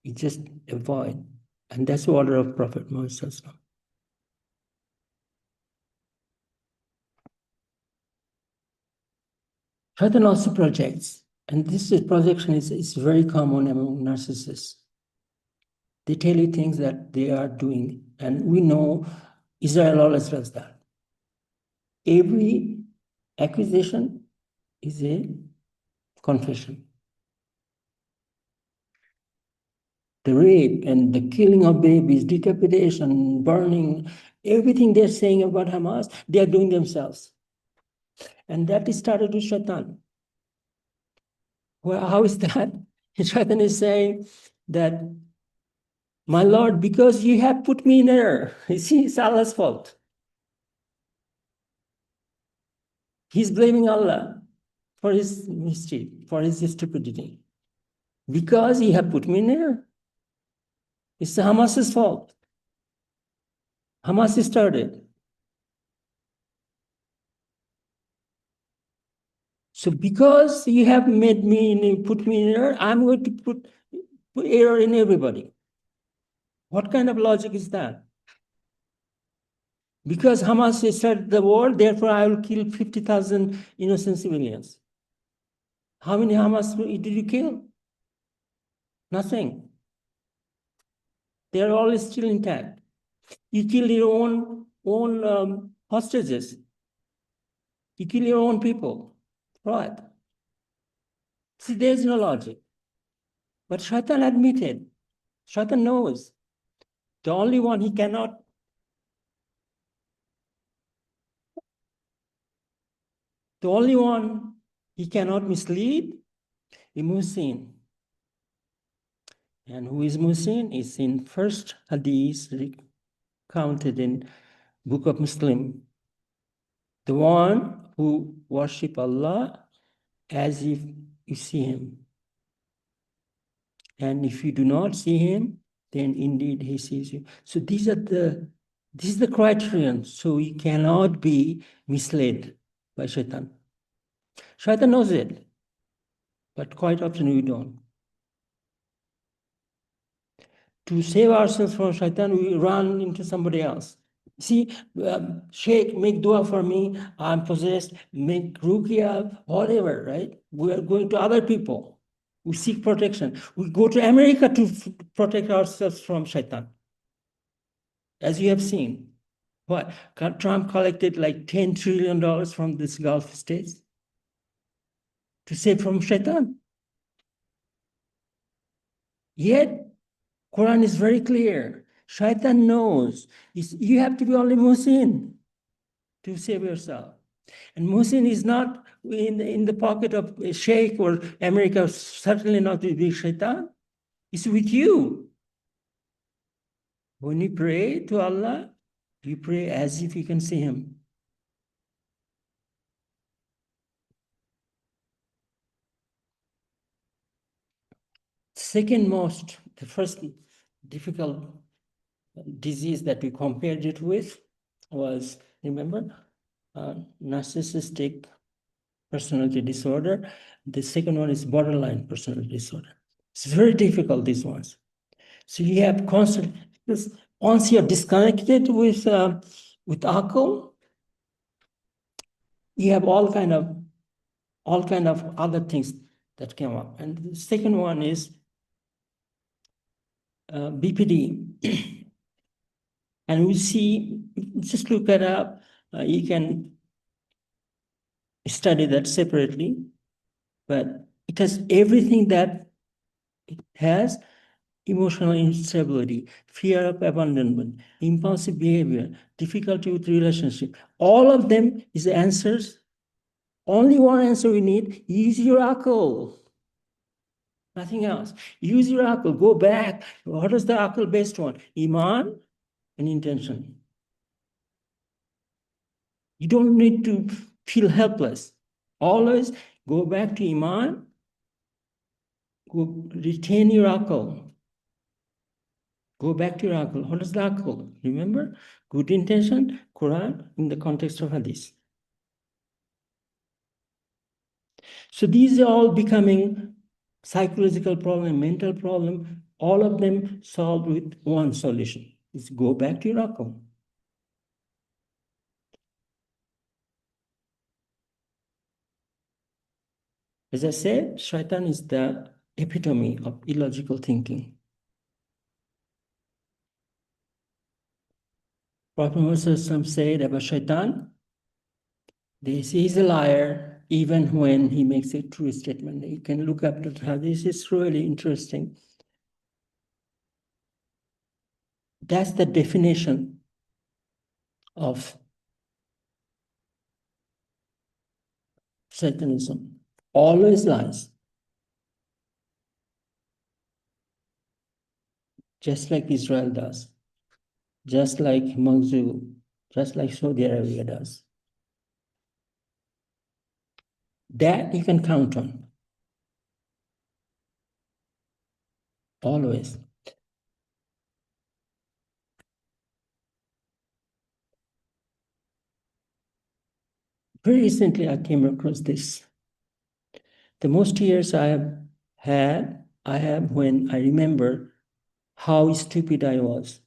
You just avoid. And that's the order of Prophet Muhammad. Shaitan also projects, and this projection is very common among narcissists. They tell you things that they are doing, and we know Israel always does that. every accusation is a confession. The rape and the killing of babies, decapitation, burning, everything they're saying about Hamas, they are doing themselves. And that started with Shaitan. Well, how is that? Shaitan is saying that, my Lord, because you have put me in error. You see, it's Allah's fault. He's blaming Allah for his mischief, for his stupidity. Because he have put me in error. It's Hamas's fault. Hamas started. So because you have made me, put me in error, I'm going to put error in everybody. What kind of logic is that? Because Hamas started the war, therefore I will kill 50,000 innocent civilians. How many Hamas did you kill? Nothing. They are all still intact. You kill your own hostages. You kill your own people. Right. See, there's no logic. But Shaitan admitted, Shaitan knows, the only one he cannot mislead is Muhsin. And who is Muhsin is in first Hadith recounted in Book of Muslim. The one who worship Allah as if you see him. And if you do not see him, then indeed he sees you. So this is the criterion. So you cannot be misled by Shaitan. Shaitan knows it, but quite often we don't. To save ourselves from Shaitan, we run into somebody else. See, Sheikh, make dua for me, I'm possessed, make ruqya, whatever, right? We are going to other people. We seek protection. We go to America to protect ourselves from Shaitan. As you have seen, what? Trump collected like $10 trillion from these Gulf states to save from Shaitan. Yet, Quran is very clear. Shaitan knows you have to be only Muhsin to save yourself. And Muhsin is not in the pocket of a sheikh or America, certainly not with the Shaitan. It's with you. When you pray to Allah, you pray as if you can see him. The first difficult disease that we compared it with was, remember, narcissistic personality disorder. The second one is borderline personality disorder. It's very difficult, these ones. So you have constant, because once you're disconnected with Akal, you have all kind of other things that come up. And the second one is BPD. And we see, just look it up, you can study that separately, but it has everything that it has: emotional instability, fear of abandonment, impulsive behavior, difficulty with relationship. All of them is the answers. Only one answer we need: use your akal. Nothing else. Use your akal. Go back. What is the akal based on? Iman and intention. You don't need to feel helpless. Always go back to Iman. Go retain your akal. Go back to your akal. What is the akal? Remember? Good intention, Quran in the context of Hadith. So these are all becoming psychological problem, mental problem, all of them solved with one solution. Is go back to your akal. As I said, Shaitan is the epitome of illogical thinking. Prophet Muhammad said about Shaitan, They say he's a liar even when he makes a true statement. You can look up the Hadith. It's really interesting. That's the definition of Satanism. Always lies. Just like Israel does. Just like Maghdoub, just like Saudi Arabia does. That you can count on. Always. Very recently, I came across this. The most years I have when I remember how stupid I was.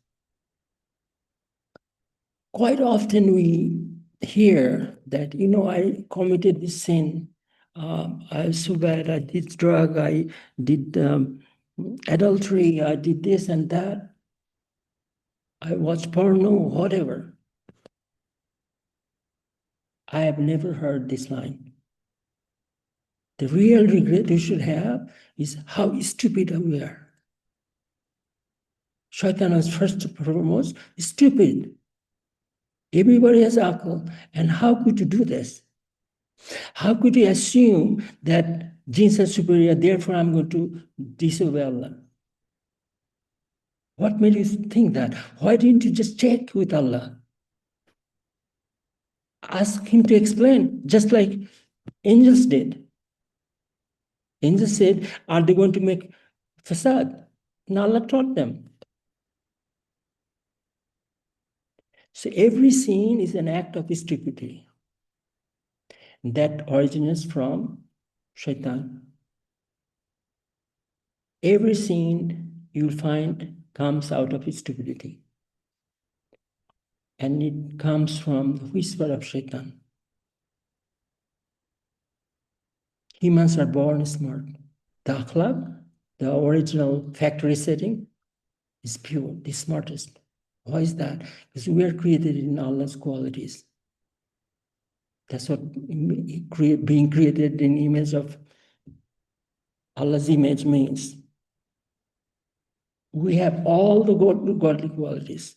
Quite often we hear that, I committed this sin. I was so bad. I did drug. I did adultery. I did this and that. I watched porno, whatever. I have never heard this line. The real regret you should have is how stupid we are. Shaitan was first and foremost stupid. Everybody has akal. And how could you do this? How could you assume that jinns are superior, therefore I'm going to disobey Allah? What made you think that? Why didn't you just check with Allah? Ask him to explain, just like angels did. Angels said, are they going to make fasad? And Allah taught them. So every sin is an act of stupidity that originates from shaitan. Every sin you'll find comes out of stupidity. And it comes from the whisper of shaitan. Humans are born smart. The akhlaq, the original factory setting, is pure, the smartest. Why is that? Because we are created in Allah's qualities. That's what being created in image of Allah's image means. We have all the godly qualities,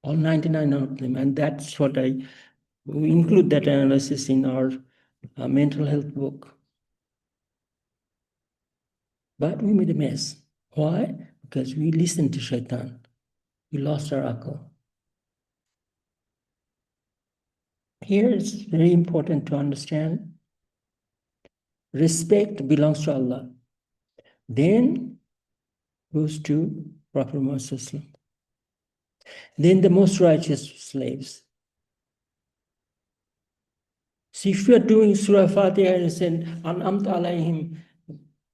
all 99 of them, and that's what we include that analysis in our mental health book. But we made a mess. Why? Because we listened to shaitan. We lost our akal. Here it's very important to understand respect belongs to Allah. Then goes to Prophet Muhammad. Then the most righteous slaves. See, if you are doing Surah Fatiha and saying, An'amta alayhim,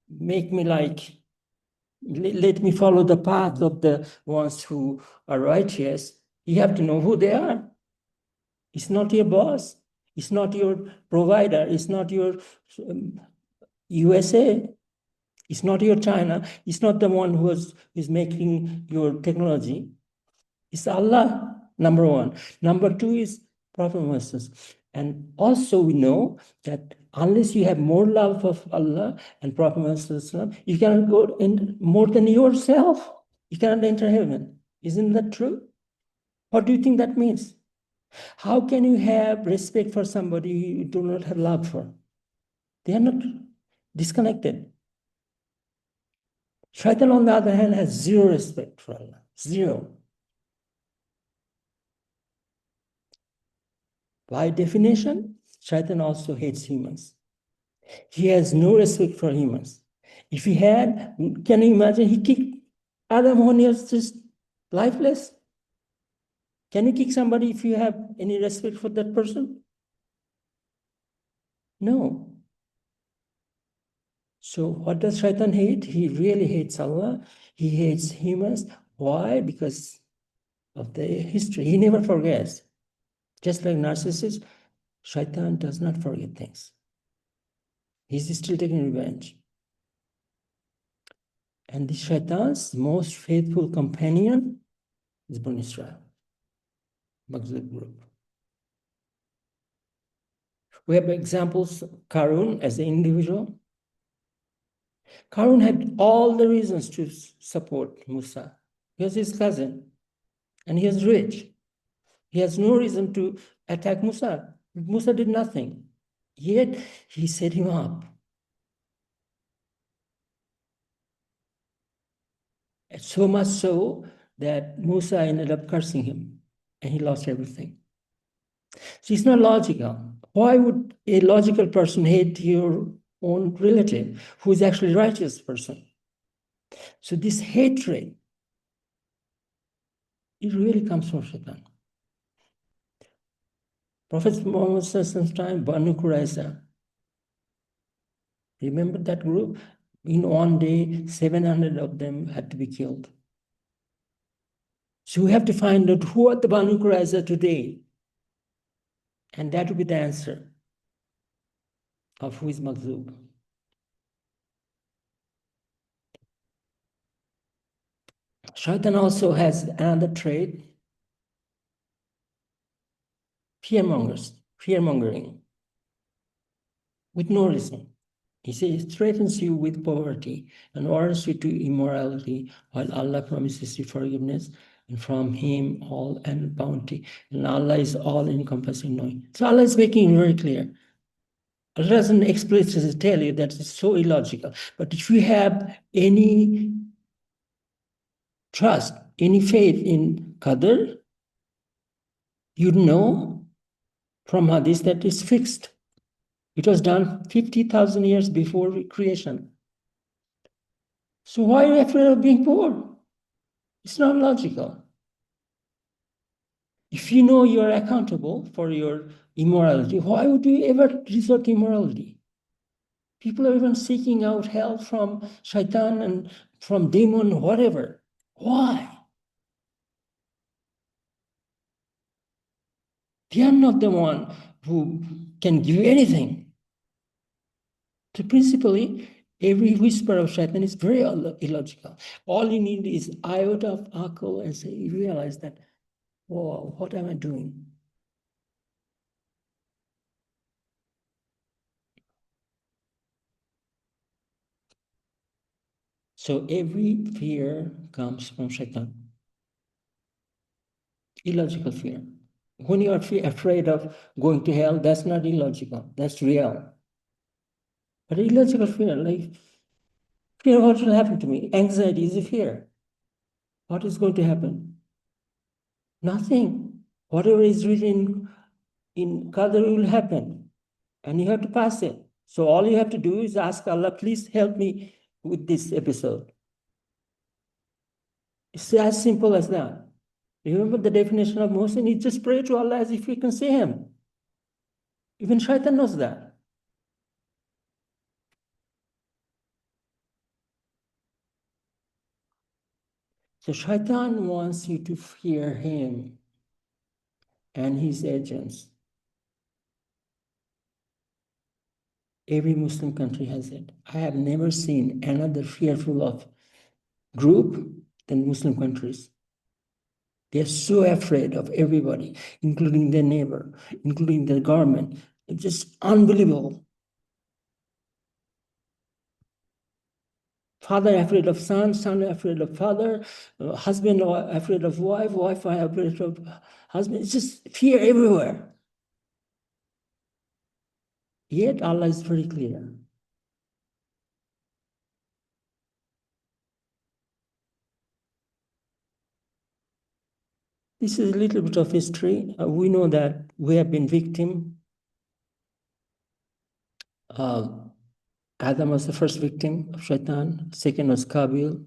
make me like, let me follow the path of the ones who are righteous, you have to know who they are. It's not your boss. It's not your provider. It's not your USA. It's not your China. It's not the one who is making your technology. It's Allah, number one. Number two is Prophet Muhammad. And also we know that unless you have more love of Allah and Prophet Muhammad, you cannot go in more than yourself. You cannot enter heaven. Isn't that true? What do you think that means? How can you have respect for somebody you do not have love for? They are not disconnected. Shaitan, on the other hand, has zero respect for Allah. Zero. By definition, Shaitan also hates humans. He has no respect for humans. If he had, can you imagine, he kicked Adam when he was just lifeless? Can you kick somebody if you have any respect for that person? No. So what does Shaitan hate? He really hates Allah. He hates humans. Why? Because of the history. He never forgets. Just like narcissists, Shaitan does not forget things. He's still taking revenge. And the Shaitan's most faithful companion is Bani Israel, Maghdoub group. We have examples, Karun as an individual. Karun had all the reasons to support Musa. He was his cousin, and he was rich. He has no reason to attack Musa. Musa did nothing. Yet he set him up. So much so that Musa ended up cursing him, and he lost everything. So it's not logical. Why would a logical person hate your own relative who is actually a righteous person? So this hatred, it really comes from Shaitan. Prophet Muhammad's time, Bani Qurayza. Remember that group? In one day, 700 of them had to be killed. So we have to find out who are the Bani Qurayza today. And that will be the answer of who is Maghdboub. Shaitan also has another trait, fear-mongering, with no reason. He says, threatens you with poverty and orders you to immorality, while Allah promises you forgiveness, and from Him all and bounty. And Allah is all-encompassing knowing. So Allah is making it very clear. Allah doesn't explicitly tell you that it's so illogical. But if you have any trust, any faith in Qadr, you know from Hadith that it's fixed. It was done 50,000 years before creation. So why are you afraid of being poor? It's not logical. If you know you are accountable for your immorality, why would you ever resort to immorality? People are even seeking out help from Shaitan and from demon, whatever. Why? They are not the one who can give you anything. So principally, every whisper of Shaitan is very illogical. All you need is iota of akal and say, you realize that, whoa, what am I doing? So every fear comes from Shaitan. Illogical fear. When you are afraid of going to hell, that's not illogical, that's real. But illogical fear, like fear, what will happen to me? Anxiety is a fear. What is going to happen? Nothing. Whatever is written in Qadr will happen, and you have to pass it. So all you have to do is ask Allah, please help me with this episode. It's as simple as that. Remember the definition of Muhsin? He just pray to Allah as if you can see him. Even Shaitan knows that. So Shaitan wants you to fear him and his agents. Every Muslim country has it. I have never seen another fearful of group than Muslim countries. They're so afraid of everybody, including their neighbor, including their government. It's just unbelievable. Father afraid of son, son afraid of father, husband afraid of wife, wife afraid of husband. It's just fear everywhere. Yet Allah is very clear. This is a little bit of history. We know that we have been victim. Adam was the first victim of Shaitan. Second was Qabil,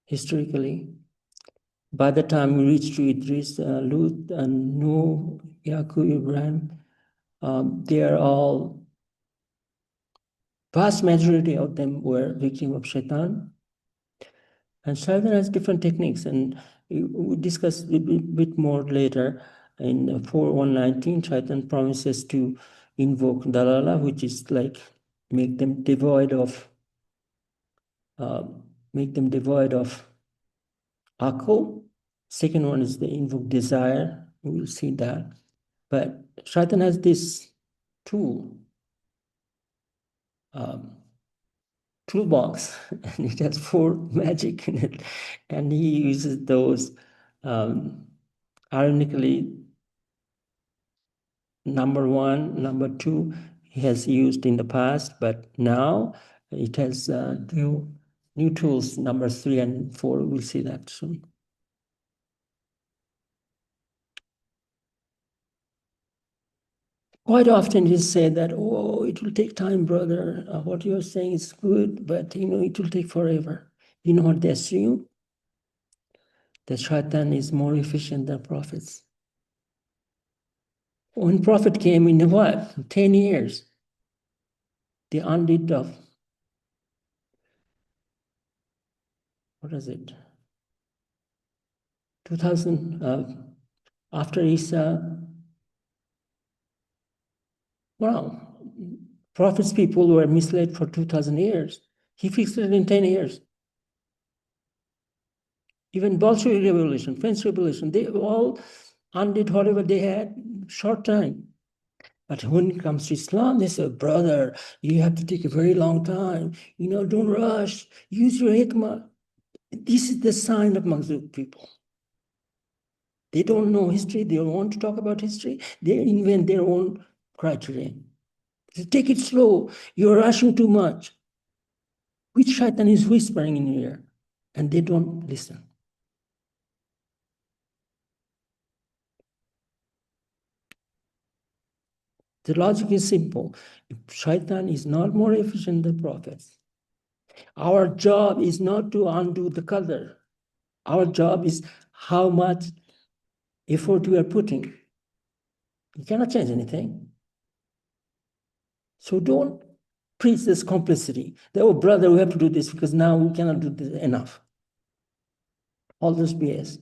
historically. By the time we reach to Idris, Lut, and Nuh, Yaqub, Ibrahim, they are all, vast majority of them were victim of Shaitan. And Shaitan has different techniques, and we discuss a bit more later. In 4:119, Shaitan promises to invoke Dalala, which is like make them devoid of akal. Second one is the invoke desire. We will see that. But Shaitan has this toolbox, and it has 4 magic in it, and he uses those ironically. Number 1, number 2, he has used in the past, but now it has new tools, number 3 and 4. We'll see that soon. Quite often it is said that, oh, it will take time, brother. What you are saying is good, but it will take forever. You know what they assume? That Shaitan is more efficient than prophets. When prophet came in what? 10 years. The undid of, what is it? 2000, after Isa. Well, prophets people were misled for 2,000 years. He fixed it in 10 years. Even Bolshevik Revolution, French Revolution, they all undid whatever they had, short time. But when it comes to Islam, they say, brother, you have to take a very long time. Don't rush. Use your hikmah. This is the sign of Maghdoub people. They don't know history. They don't want to talk about history. They invent their own criterion. They take it slow. You're rushing too much. Which shaitan is whispering in your ear? And they don't listen. The logic is simple. If shaitan is not more efficient than prophets, our job is not to undo the color. Our job is how much effort we are putting. You cannot change anything. So don't preach this complicity. That, oh, brother, we have to do this because now we cannot do this enough. All this BS.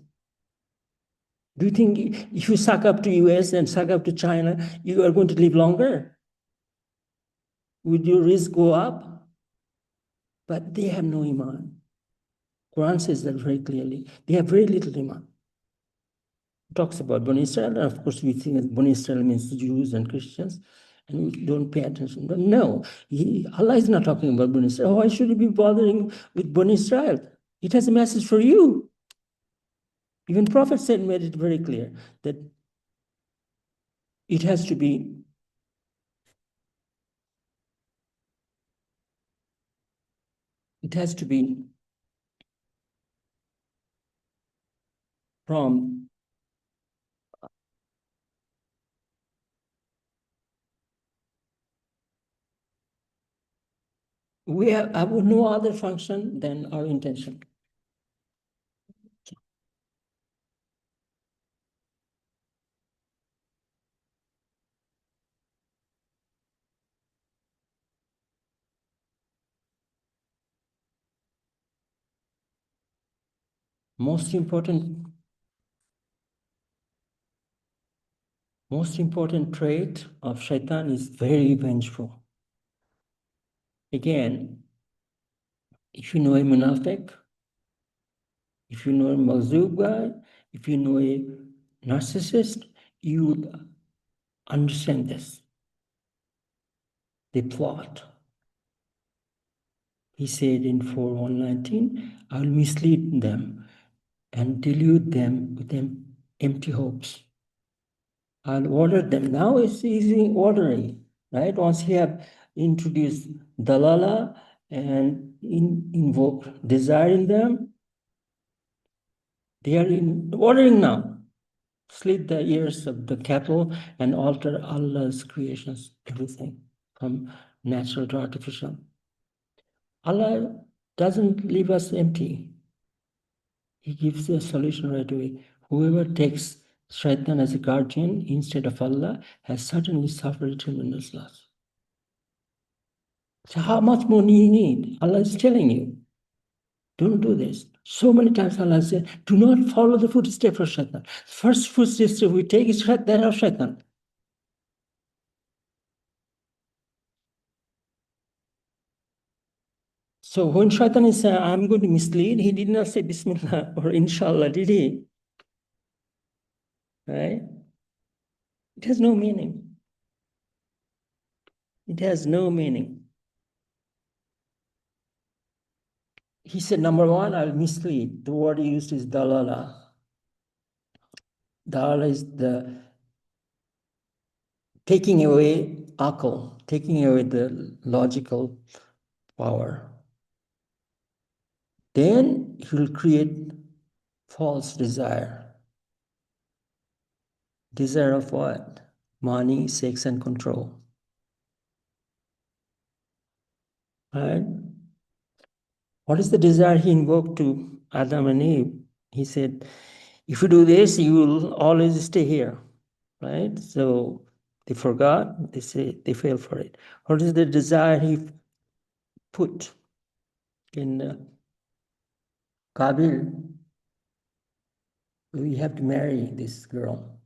Do you think if you suck up to US and suck up to China, you are going to live longer? Would your risk go up? But they have no iman. Quran says that very clearly. They have very little iman. It talks about Bani Israel, and of course we think that Bani Israel means Jews and Christians, and we don't pay attention. But no, Allah is not talking about Bani Israel. Why should you be bothering with Bani Israel? It has a message for you. Even Prophet said, made it very clear that it has to be from we have no other function than our intention. Most important trait of shaitan is very vengeful. Again, if you know a munafiq, if you know a Maghdoub guy, if you know a narcissist, you would understand this. They plot. He said in 4:119, I will mislead them and delude them with empty hopes. I'll order them. Now it's easy ordering, right? Once you have introduced dalala and invoke desire in them, they are ordering now. Slit the ears of the cattle and alter Allah's creations, everything from natural to artificial. Allah doesn't leave us empty. He gives a solution right away. Whoever takes shaitan as a guardian instead of Allah has certainly suffered tremendous loss. So how much more do you need? Allah is telling you, don't do this. So many times Allah said, do not follow the footsteps of shaitan. First footsteps we take is that of shaitan. So when shaitan is saying, I'm going to mislead, he did not say Bismillah or Inshallah, did he? Right? It has no meaning. It has no meaning. He said, number one, I'll mislead. The word he used is dalala. Dalala is the taking away akal, taking away the logical power. Then he will create false desire. Desire of what? Money, sex, and control. Right? What is the desire he invoked to Adam and Eve? He said, if you do this, you will always stay here. Right? So they forgot, they say they fell for it. What is the desire he put in Kabil? We have to marry this girl.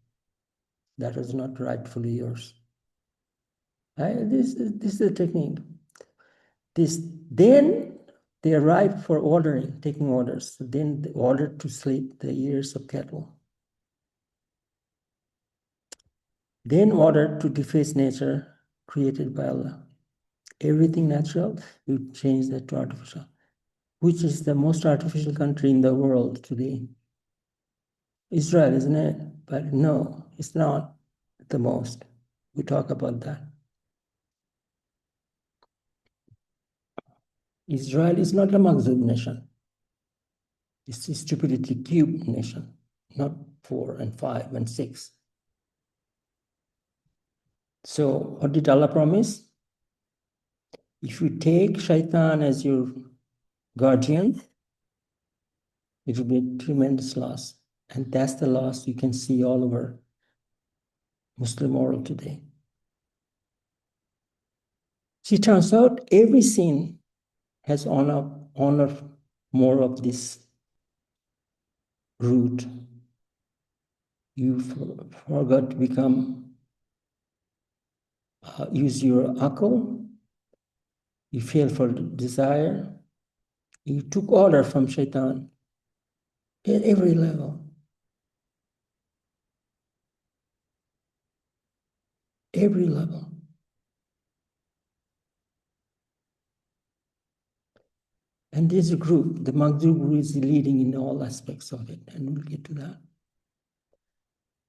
That was not rightfully yours. Right? This is the technique. Then they arrived for ordering, taking orders. Then they ordered to slit the ears of cattle. Then ordered to deface nature created by Allah. Everything natural, you change that to artificial. Which is the most artificial country in the world today? Israel, isn't it? But no, it's not the most. We talk about that. Israel is not a Maghdoub nation. It's a stupidity cube nation, not 4 and 5 and 6. So what did Allah promise? If you take shaitan as your guardian, it will be a tremendous loss. And that's the loss you can see all over Muslim world today. See, it turns out every sin has honor more of this root. You forgot to become, use your akal, you fail for desire, you took order from shaitan at every level. Every level. And there's a group, the Maghdboub group is leading in all aspects of it, and we'll get to that.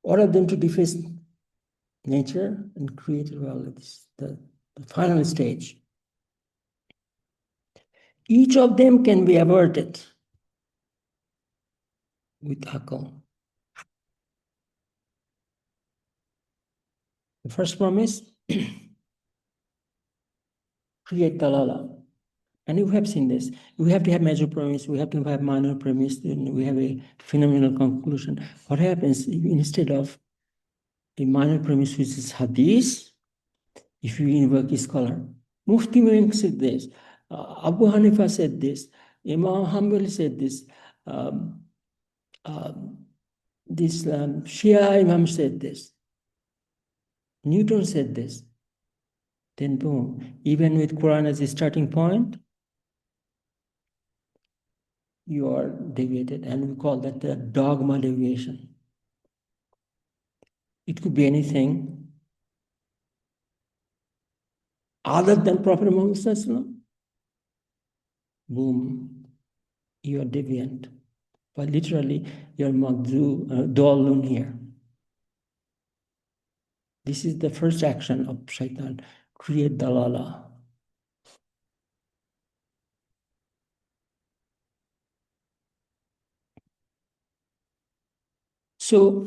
Order them to deface nature and create well the final stage. Each of them can be averted with akal. The first promise, create dalala. And we have seen this. We have to have major premise, we have to have minor premise, then we have a phenomenal conclusion. What happens instead of a minor premise, which is hadith, if you invoke a scholar, Mufti Malik said this, Abu Hanifa said this, Imam Hanbali said this, Shia Imam said this, Newton said this. Then boom, even with Quran as a starting point, you are deviated, and we call that the dogma deviation. It could be anything other than Prophet Muhammad. Boom, you are deviant. But literally, you're Maghdoub, Dhawalloon here. This is the first action of shaitan, create dalala. So,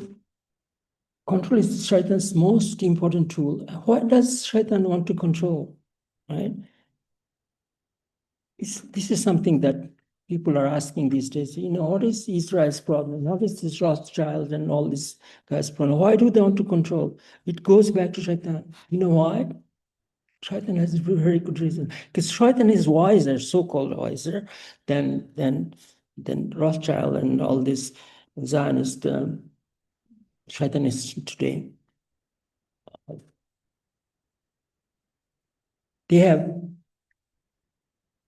control is shaitan's most important tool. What does shaitan want to control, right? This is something that people are asking these days. What is Israel's problem? What is this Rothschild and all these guys' problem? Why do they want to control? It goes back to shaitan. You know why? Shaitan has a very good reason. Because shaitan is wiser, so-called wiser, than Rothschild and all these Zionist shaitanists today. They have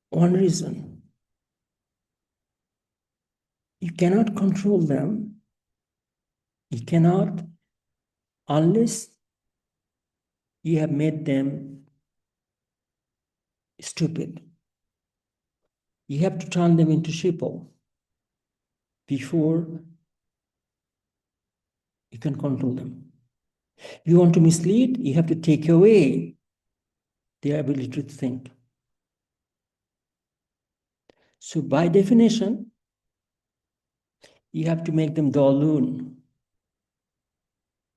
one reason. You cannot control them. You cannot unless you have made them stupid. You have to turn them into sheeple before you can control them. You want to mislead, you have to take away their ability to think. So by definition, you have to make them Dhawalloon.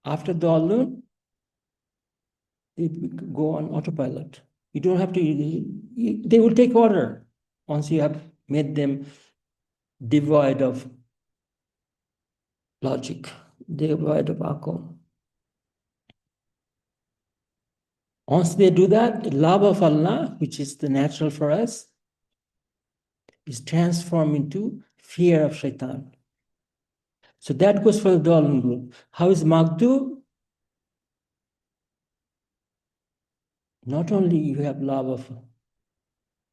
After Dhawalloon, they go on autopilot. You don't have to, they will take order once you have made them devoid of logic, devoid of akal. Once they do that, love of Allah, which is the natural for us, is transformed into fear of shaitan. So that goes for the Dhawalloon group. How is Maghdboub? Not only you have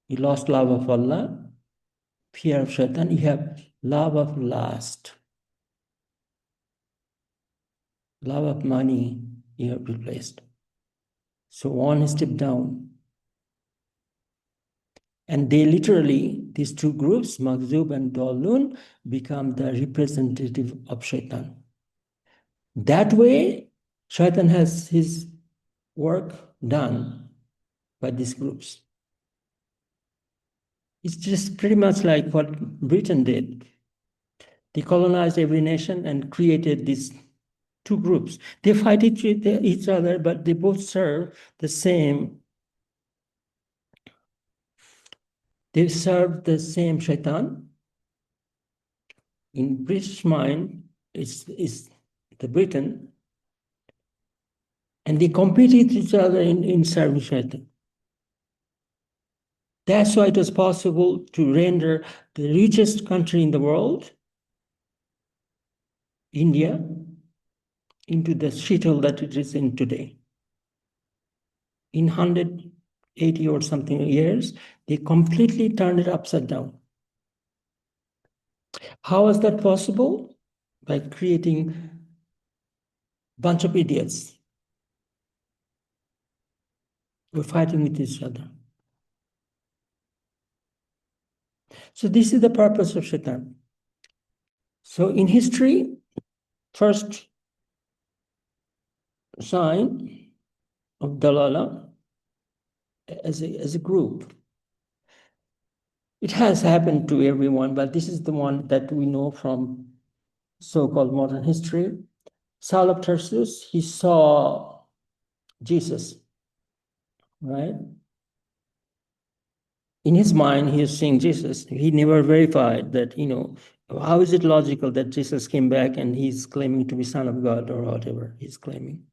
you lost love of Allah, fear of shaitan, you have love of lust. Love of money you have replaced. So one step down. And they literally, these two groups, Maghdoub and Dhawalloon, become the representative of shaitan. That way, shaitan has his work done by these groups. It's just pretty much like what Britain did. They colonized every nation and created these two groups. They fight each other, but they both serve the same. They serve the same shaitan. In British mind, it's the Britain, and they compete with each other in serving shaitan. That's why it was possible to render the richest country in the world, India, into the shithole that it is in today. In 180 or something years, they completely turned it upside down. How was that possible? By creating a bunch of idiots who were fighting with each other. So this is the purpose of shaitan. So in history, first sign of Dalala as a group. It has happened to everyone, but this is the one that we know from so-called modern history. Saul of Tarsus, he saw Jesus, right? In his mind, he is seeing Jesus. He never verified that, how is it logical that Jesus came back and he's claiming to be Son of God or whatever he's claiming?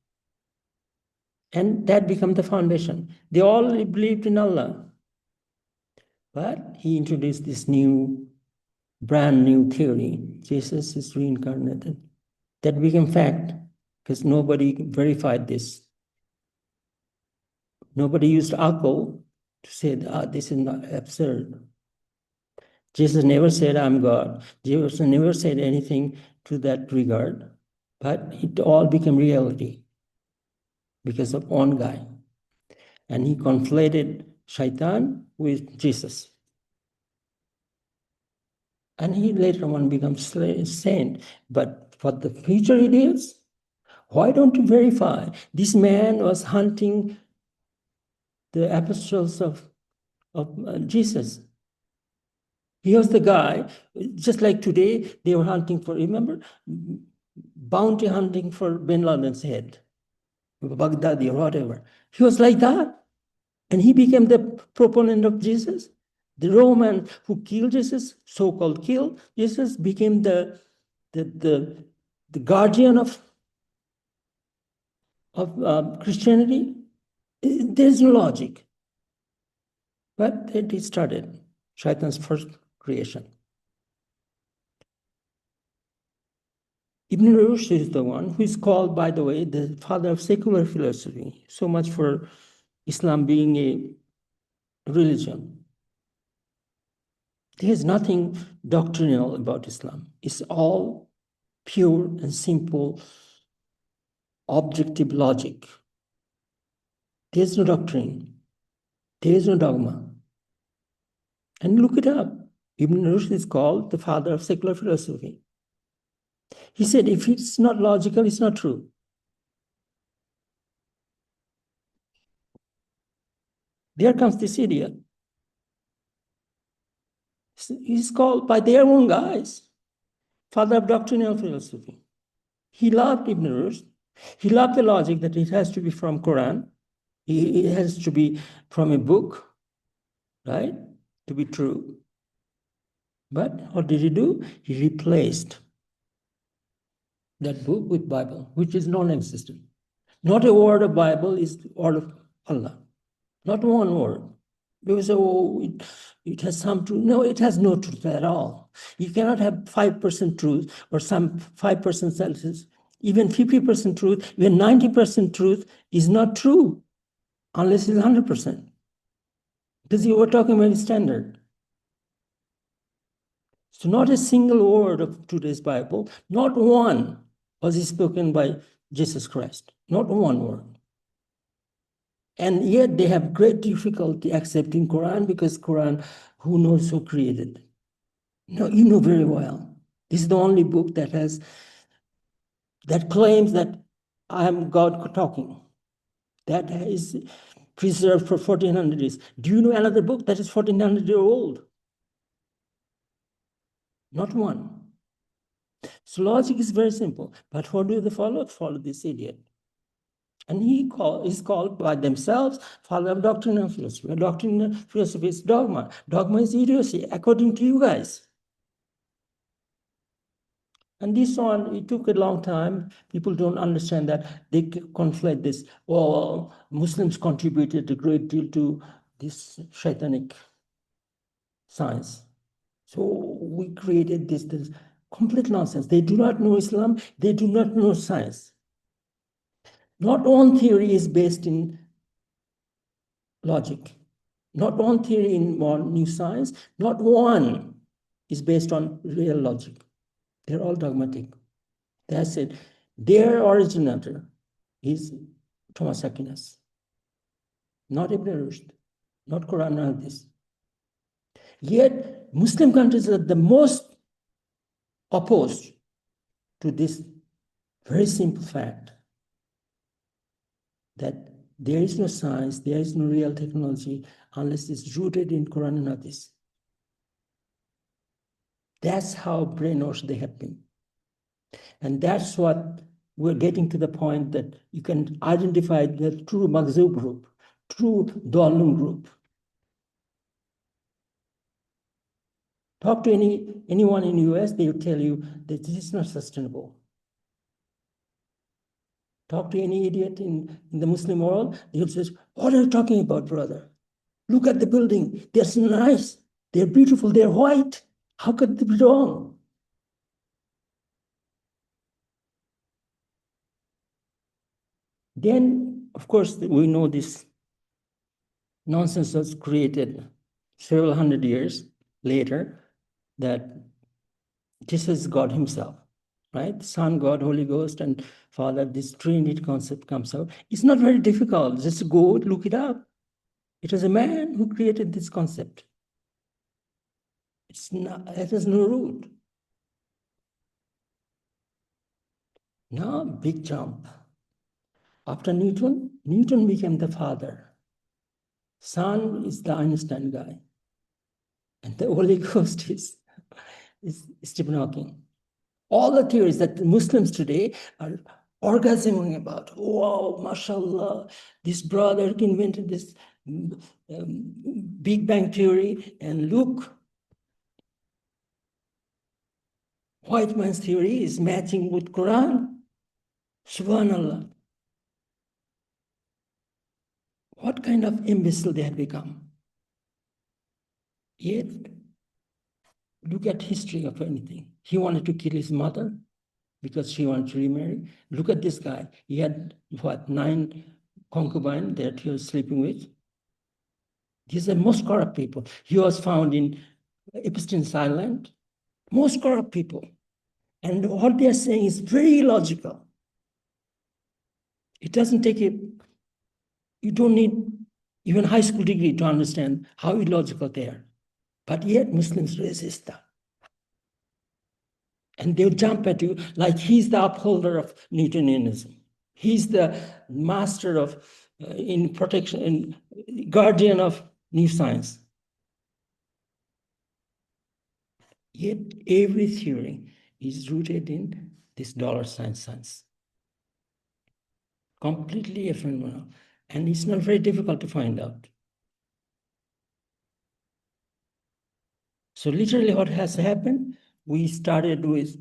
And that became the foundation. They all believed in Allah. But he introduced this brand new theory. Jesus is reincarnated. That became fact because nobody verified this. Nobody used akal to say, this is not absurd. Jesus never said, I'm God. Jesus never said anything to that regard, but it all became reality because of one guy. And he conflated shaitan with Jesus. And he later on becomes saint. But for the future it is, why don't you verify? This man was hunting the apostles of Jesus. He was the guy, just like today, they were hunting for, remember, bounty hunting for Bin Laden's head, Baghdadi or whatever. He was like that. And he became the proponent of Jesus. The Roman who killed Jesus, so-called killed Jesus, became the guardian of Christianity. There's no logic. But it started, Shaitan's first creation. Ibn Rushd is the one who is called, by the way, the father of secular philosophy. So much for Islam being a religion. There is nothing doctrinal about Islam. It's all pure and simple, objective logic. There is no doctrine. There is no dogma. And look it up. Ibn Rushd is called the father of secular philosophy. He said, if it's not logical, it's not true. There comes this idiot. He's called by their own guys, father of doctrinal philosophy. He loved Ibn Rushd. He loved the logic that it has to be from Quran. It has to be from a book, right, to be true. But what did he do? He replaced that book with Bible, which is non-existent. Not a word of Bible is the word of Allah. Not one word. People say, oh, it has some truth. No, it has no truth at all. You cannot have 5% truth or some 5% sentences. Even 50% truth, even 90% truth is not true unless it's 100%. Because you were talking about standard. So not a single word of today's Bible, not one was spoken by Jesus Christ. Not one word. And yet they have great difficulty accepting Quran because Quran, who knows who created? No, you know very well. This is the only book that claims that I am God talking. That is preserved for 1400 years. Do you know another book that is 1400 years old? Not one. So logic is very simple. But what do they follow? Follow this idiot. And is called by themselves father of doctrinal philosophy. Doctrinal philosophy is dogma. Dogma is idiocy, according to you guys. And this one, it took a long time. People don't understand that. They conflate this. Oh, Muslims contributed a great deal to this Satanic science. So we created this complete nonsense. They do not know Islam. They do not know science. Not one theory is based in logic. Not one theory in modern new science. Not one is based on real logic. They're all dogmatic. That's it. Their originator is Thomas Aquinas, not Ibn Rushd, not Quran and Hadith. Yet Muslim countries are the most opposed to this very simple fact that there is no science, there is no real technology unless it's rooted in Quran and Hadith. That's how brainwashed they have been. And that's what we're getting to the point that you can identify the true Maghdboub group, true Dhawalloon group. Talk to anyone in the US, they will tell you that this is not sustainable. Talk to any idiot in the Muslim world, they'll say, what are you talking about, brother? Look at the building. They're so nice. They're beautiful. They're white. How could they be wrong? Then, of course, we know this nonsense was created several hundred years later that Jesus is God himself, right? Son, God, Holy Ghost, and Father, this Trinity concept comes out. It's not very difficult. Just go look it up. It was a man who created this concept. It has no root. Now, big jump. After Newton became the father. Son is the Einstein guy. And the Holy Ghost is Stephen Hawking. All the theories that Muslims today are orgasming about. Wow, mashallah, this brother invented this Big Bang theory, and look, white man's theory is matching with Quran. Subhanallah. What kind of imbecile they have become. Yet, look at history of anything. He wanted to kill his mother because she wanted to remarry. Look at this guy. He had, 9 concubines that he was sleeping with. These are most corrupt people. He was found in Epstein's Island. Most corrupt people. And what they are saying is very illogical. It doesn't take you don't need even high school degree to understand how illogical they are. But yet Muslims resist that. And they'll jump at you like he's the upholder of Newtonianism. He's the master of, in protection, and guardian of new science. Yet every theory is rooted in this dollar sign science. Completely ephemeral. And it's not very difficult to find out. So literally what has happened, we started with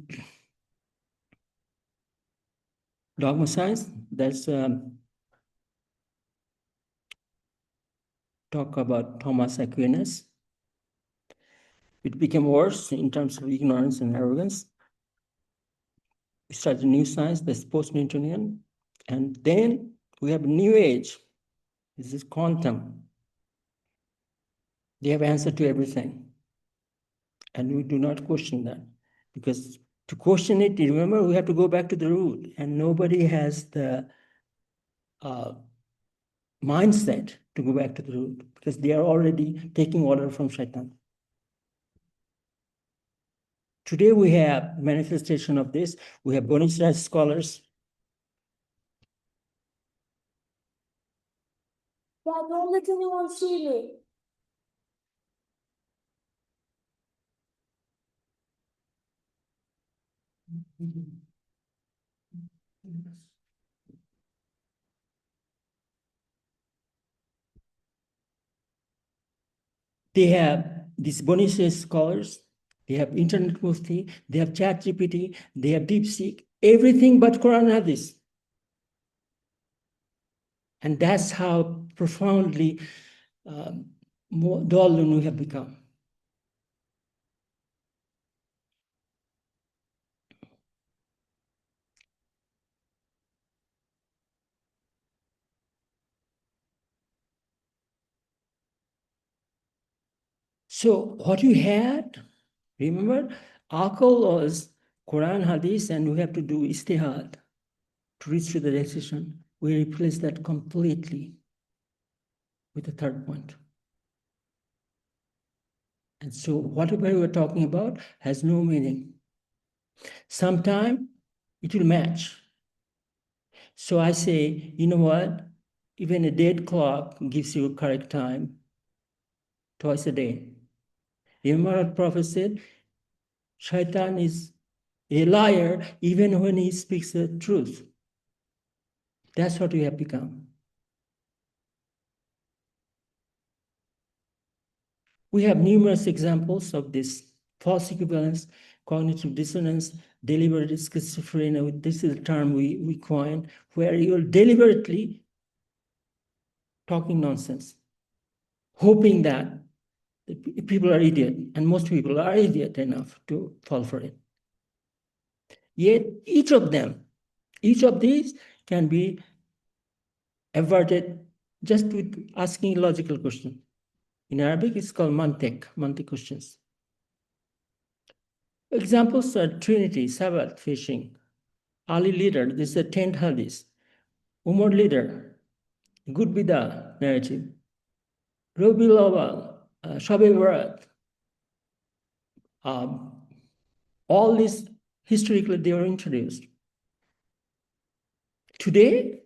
dogma science. That's talk about Thomas Aquinas. It became worse in terms of ignorance and arrogance. We started a new science, that's post-Newtonian. And then we have a new age. This is quantum. They have answer to everything. And we do not question that. Because to question it, remember, we have to go back to the root. And nobody has the mindset to go back to the root, because they are already taking order from Shaitan. Today we have manifestation of this. We have Bani Israel scholars. Dad, don't let anyone see me. They have these Bani Israel scholars, they have Internet Mufti, they have ChatGPT, they have DeepSeek, everything but Quran and Hadith. And that's how profoundly Dhawalloon we have become. So what you had, remember, Aql was Quran, Hadith, and we have to do istihad to reach to the decision. We replace that completely with the third point. And so whatever we're talking about has no meaning. Sometime it will match. So I say, you know what? Even a dead clock gives you a correct time twice a day. Remember what Prophet said? Shaitan is a liar even when he speaks the truth. That's what we have become. We have numerous examples of this false equivalence, cognitive dissonance, deliberate schizophrenia. This is a term we coined, where you're deliberately talking nonsense, hoping that people are idiot, and most people are idiot enough to fall for it. Yet each of these can be averted just with asking a logical question. In Arabic, it's called mantiq questions. Examples are Trinity, Sabbath, fishing, Ali leader, this is a 10th hadith, Umar leader, good bidah narrative, Rabiul Awwal, Shab-e Barat, all these historically they were introduced. Today,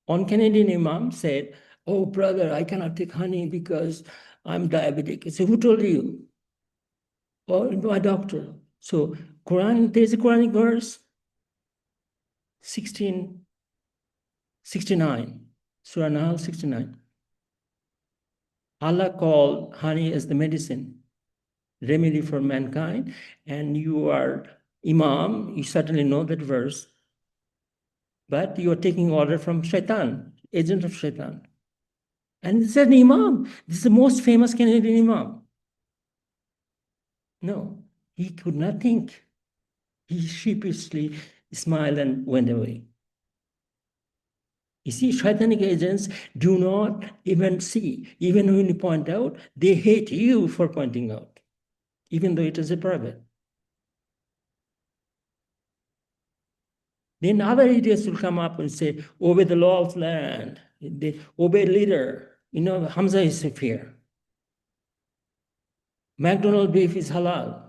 one Canadian imam said, "Oh, brother, I cannot take honey because I'm diabetic." I said, "Who told you?" "Oh, my doctor." So Quran, there's a Quranic verse, 1669, Surah Nahl 69. Allah called honey as the medicine, remedy for mankind, and you are imam, you certainly know that verse, but you are taking order from Shaitan, agent of Shaitan. And it's an imam. This is the most famous Canadian imam. No, he could not think. He sheepishly smiled and went away. You see, Shaitanic agents do not even see. Even when you point out, they hate you for pointing out, even though it is a private. Then other idiots will come up and say, obey the law of land. They obey leader. You know, Hamza is here. McDonald's beef is halal.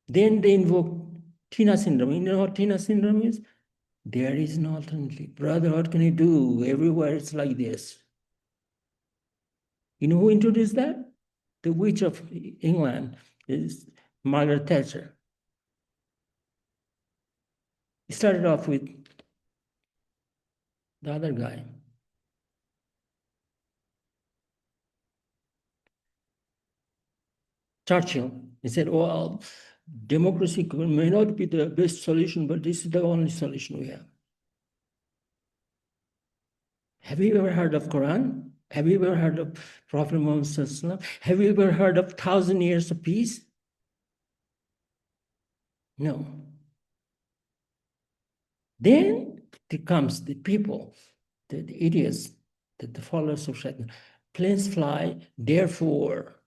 Then they invoke Tina syndrome. You know what Tina syndrome is? There is no alternative. Brother, what can you do? Everywhere it's like this. You know who introduced that? The witch of England is Margaret Thatcher. It started off with the other guy. Churchill. He said, well, democracy may not be the best solution, but this is the only solution we have. Have you ever heard of Quran? Have you ever heard of Prophet Muhammad Sallallahu Alaihi Wasallam? Have you ever heard of 1,000 years of peace? No. Then there comes the people, the idiots, the followers of Satan. Planes fly, therefore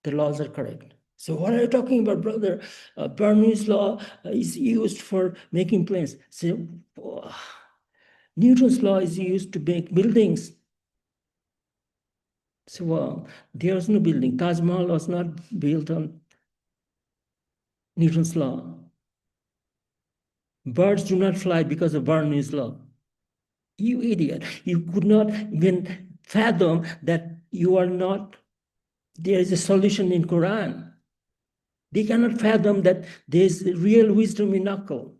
the laws are correct. So what are you talking about, brother? Burmese law is used for making planes. So Newton's law is used to make buildings. So there's no building. Taj Mahal was not built on Newton's law. Birds do not fly because of Burmese law. You idiot. You could not even fathom that you are not, there is a solution in Quran. They cannot fathom that there is real wisdom in Akal.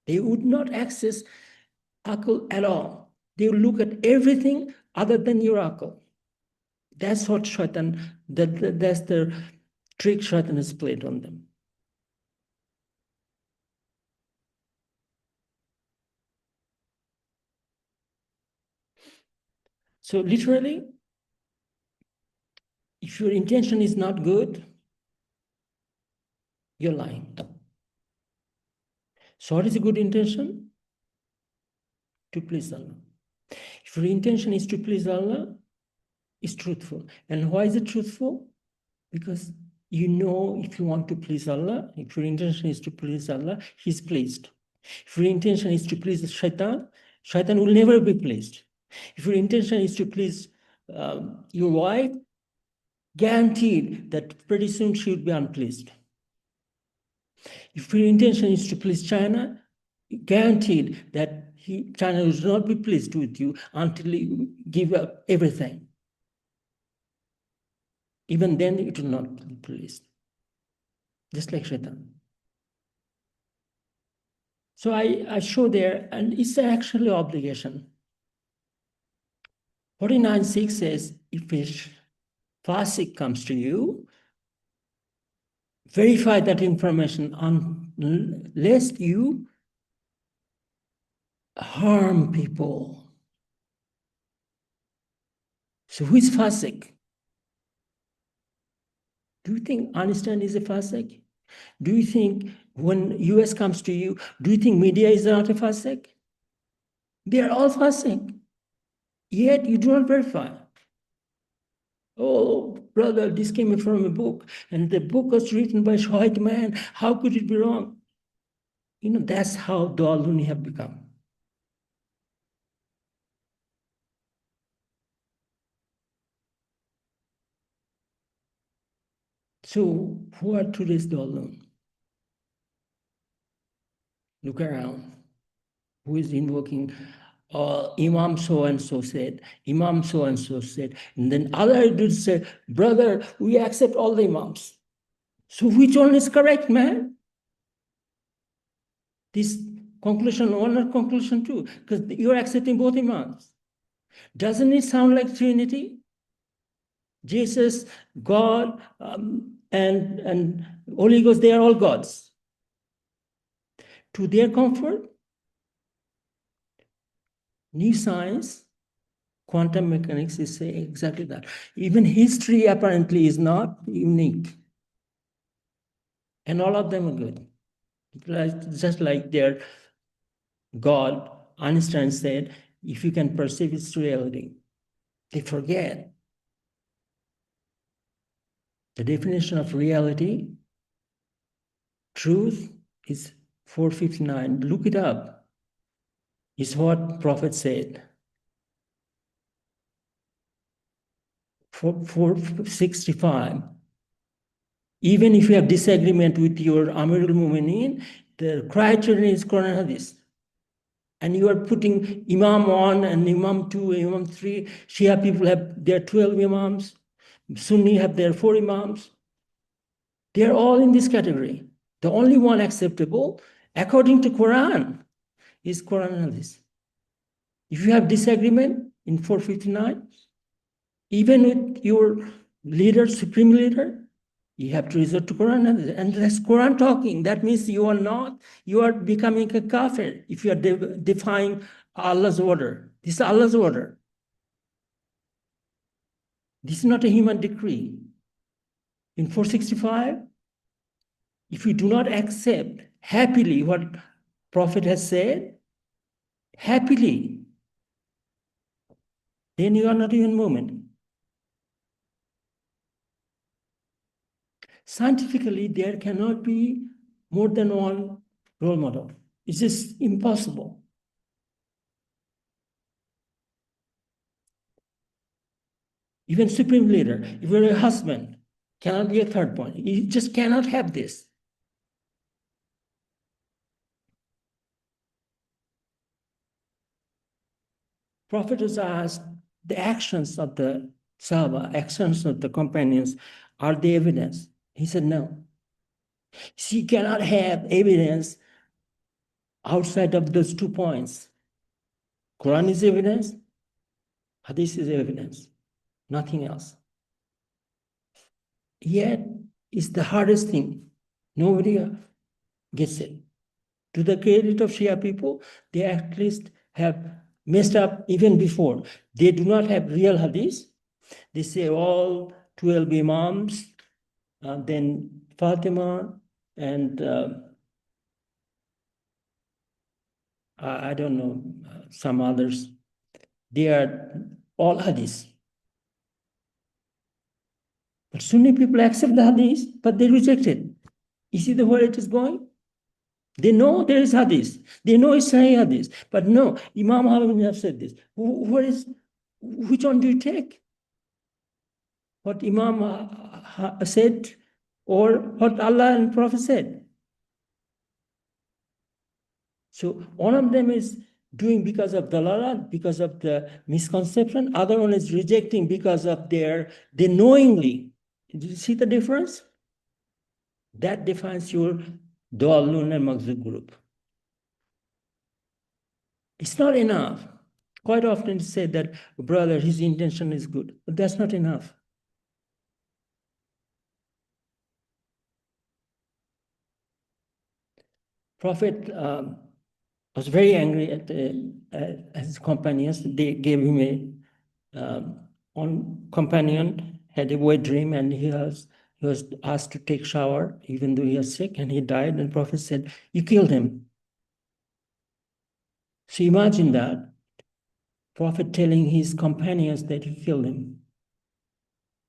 They would not access Akal at all. They will look at everything other than your Akal. That's what Shaitan, that's the trick Shaitan has played on them. So literally, if your intention is not good, you're lying. So what is a good intention? To please Allah. If your intention is to please Allah, it's truthful. And why is it truthful? Because you know if you want to please Allah, if your intention is to please Allah, He's pleased. If your intention is to please Shaitan, Shaitan will never be pleased. If your intention is to please your wife, guaranteed that pretty soon she will be unpleased. If your intention is to please China, guaranteed that China will not be pleased with you until you give up everything. Even then, it will not be pleased. Just like Shaitan. So I show there, and it's actually obligation. 49:6 says, if a fasik comes to you, verify that information lest you harm people. So who is fasik? Do you think Einstein is a fasik? Do you think when US comes to you, do you think media is not a fasik? They are all fasik. Yet you do not verify. Oh, brother, this came from a book, and the book was written by a white man. How could it be wrong? You know, that's how Dhawalloon have become. So who are today's Dhawalloon? Look around. Who is invoking Imam so-and-so said, Imam so-and-so said, and then other dudes said, brother, we accept all the Imams. So which one is correct, man? This conclusion one or conclusion two, because you're accepting both Imams. Doesn't it sound like Trinity? Jesus, God, and Holy Ghost, they are all gods. To their comfort, new science, quantum mechanics is saying exactly that. Even history apparently is not unique. And all of them are good. Just like their God, Einstein said, if you can perceive its reality, they forget the definition of reality. Truth is 459. Look it up. Is what Prophet said. 465, even if you have disagreement with your Amirul Mu'minin, the criterion is Quran and Hadith. And you are putting Imam 1 and Imam 2, Imam 3. Shia people have their 12 Imams. Sunni have their 4 Imams. They are all in this category. The only one acceptable, according to Quran, is Quran and Hadith. If you have disagreement in 459, even with your leader, supreme leader, you have to resort to Quran and that's Quran talking. That means you are becoming a kafir if you are defying Allah's order. This is Allah's order. This is not a human decree. In 465, if you do not accept happily what Prophet has said, happily, then you are not even movement. Scientifically, there cannot be more than one role model. It's just impossible. Even supreme leader, if you're a husband, cannot be a third point. You just cannot have this. Prophet was asked, the actions of the Sahaba, actions of the companions, are the evidence? He said, no. She cannot have evidence outside of those 2 points. Quran is evidence, Hadith is evidence, nothing else. Yet, it's the hardest thing. Nobody gets it. To the credit of Shia people, they at least have messed up even before. They do not have real Hadith. They say all 12 Imams, then Fatima, and I don't know, some others. They are all Hadith. But Sunni people accept the Hadith, but they reject it. You see where it is going? They know there is Hadith. They know it's Sahih Hadith. But no, Imam Ahmad have said this. Which one do you take? What Imam said or what Allah and Prophet said? So one of them is doing because of dalalah, because of the misconception. Other one is rejecting because of they knowingly. Do you see the difference? That defines your Dhawalloon and Maghdboub group. It's not enough. Quite often it's said that, brother, his intention is good, but that's not enough. Prophet was very angry at his companions. They gave him one companion had a wet dream, and he was asked to take shower, even though he was sick, and he died. And Prophet said, "You killed him." So imagine that Prophet telling his companions that he killed him,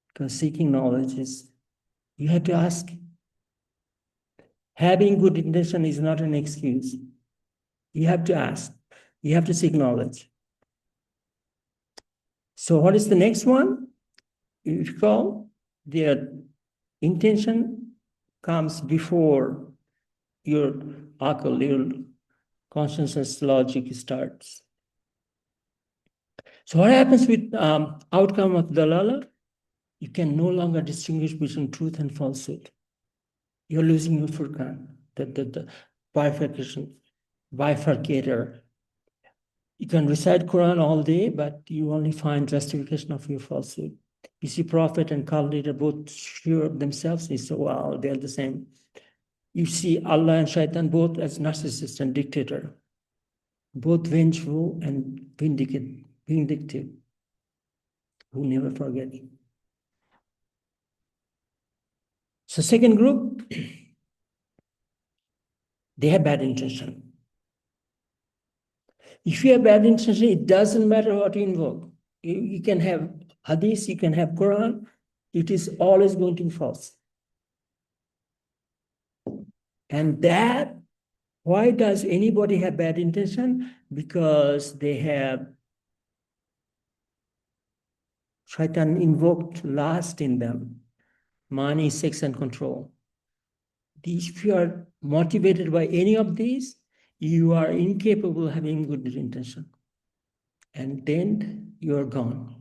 because seeking knowledge is you have to ask. Having good intention is not an excuse. You have to ask. You have to seek knowledge. So what is the next one? You recall, their intention comes before your akal, your consciousness logic starts. So what happens with outcome of dalala? You can no longer distinguish between truth and falsehood. You're losing your furqan, the bifurcator. You can recite Quran all day, but you only find justification of your falsehood. You see Prophet and cult leader both sure of themselves. They say, wow, they're the same. You see Allah and Shaitan both as narcissist and dictator, both vengeful and vindictive, who never forget. So second group, they have bad intention. If you have bad intention, it doesn't matter what you invoke. You can have Hadith, you can have Quran, it is always going to be false. And that, why does anybody have bad intention? Because they have Shaitan invoked lust in them, money, sex, and control. If you are motivated by any of these, you are incapable of having good intention. And then you are gone.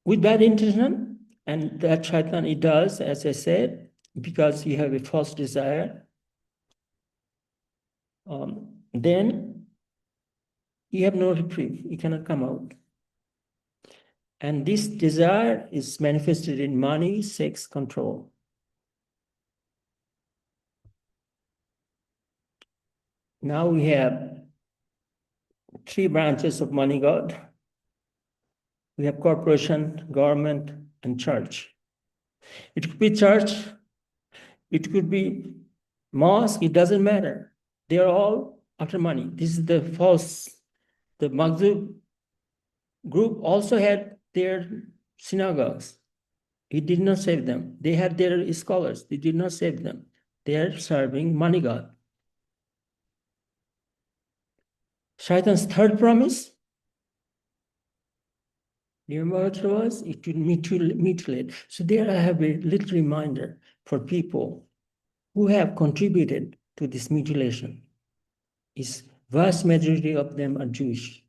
With bad intention, and that shaitan, it does, as I said, because you have a false desire, then you have no reprieve. You cannot come out. And this desire is manifested in money, sex, control. Now we have 3 branches of money god. We have corporation, government, and church. It could be church, it could be mosque, it doesn't matter. They are all after money. This is the false. The Maghdboub group also had their synagogues. He did not save them. They had their scholars. They did not save them. They are serving money god. Shaitan's third promise, remember what it was? It will mutilate. So there I have a little reminder for people who have contributed to this mutilation. Is vast majority of them are Jewish.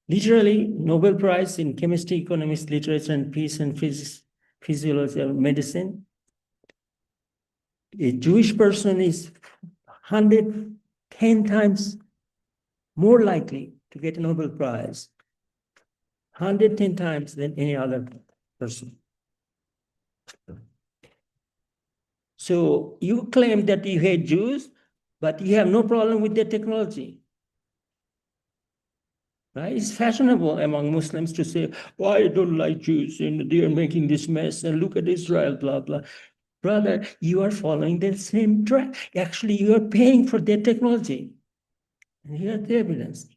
Literally, Nobel Prize in chemistry, economics, literature, and peace and physics, physiology, and medicine. A Jewish person is 110 times more likely to get a Nobel Prize, 110 times than any other person. So you claim that you hate Jews, but you have no problem with their technology. Right? It's fashionable among Muslims to say, oh, I don't like Jews, and they are making this mess, and look at Israel, blah, blah. Brother, you are following the same track. Actually, you are paying for their technology. And here's the evidence.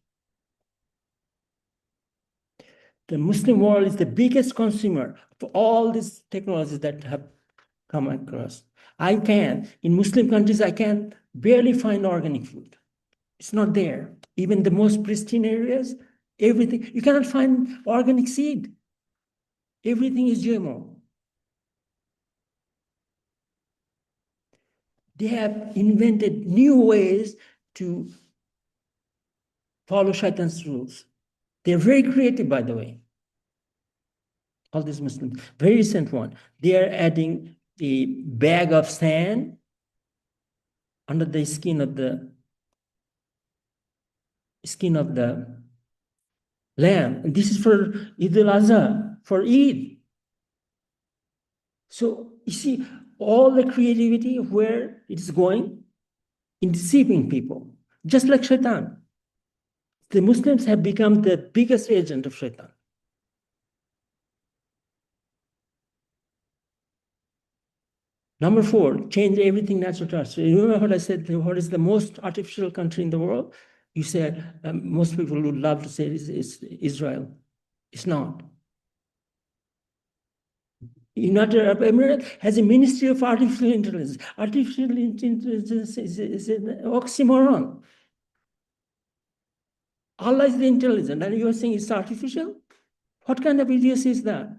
The Muslim world is the biggest consumer of all these technologies that have come across. In Muslim countries, I can barely find organic food. It's not there. Even the most pristine areas, everything, you cannot find organic seed. Everything is GMO. They have invented new ways to follow Shaitan's rules. They're very creative, by the way. All these Muslims, very recent one. They are adding a bag of sand under the skin of the lamb. And this is for Eid al-Azha, for Eid. So you see all the creativity of where it's going in deceiving people, just like Shaitan. The Muslims have become the biggest agent of Shaitan. Number 4, change everything natural to us. So you remember what I said, what is the most artificial country in the world? You said, most people would love to say it's Israel. It's not. United Arab Emirates has a Ministry of Artificial Intelligence. Artificial intelligence is an oxymoron. Allah is the intelligent, and you are saying it's artificial? What kind of idiocy is that?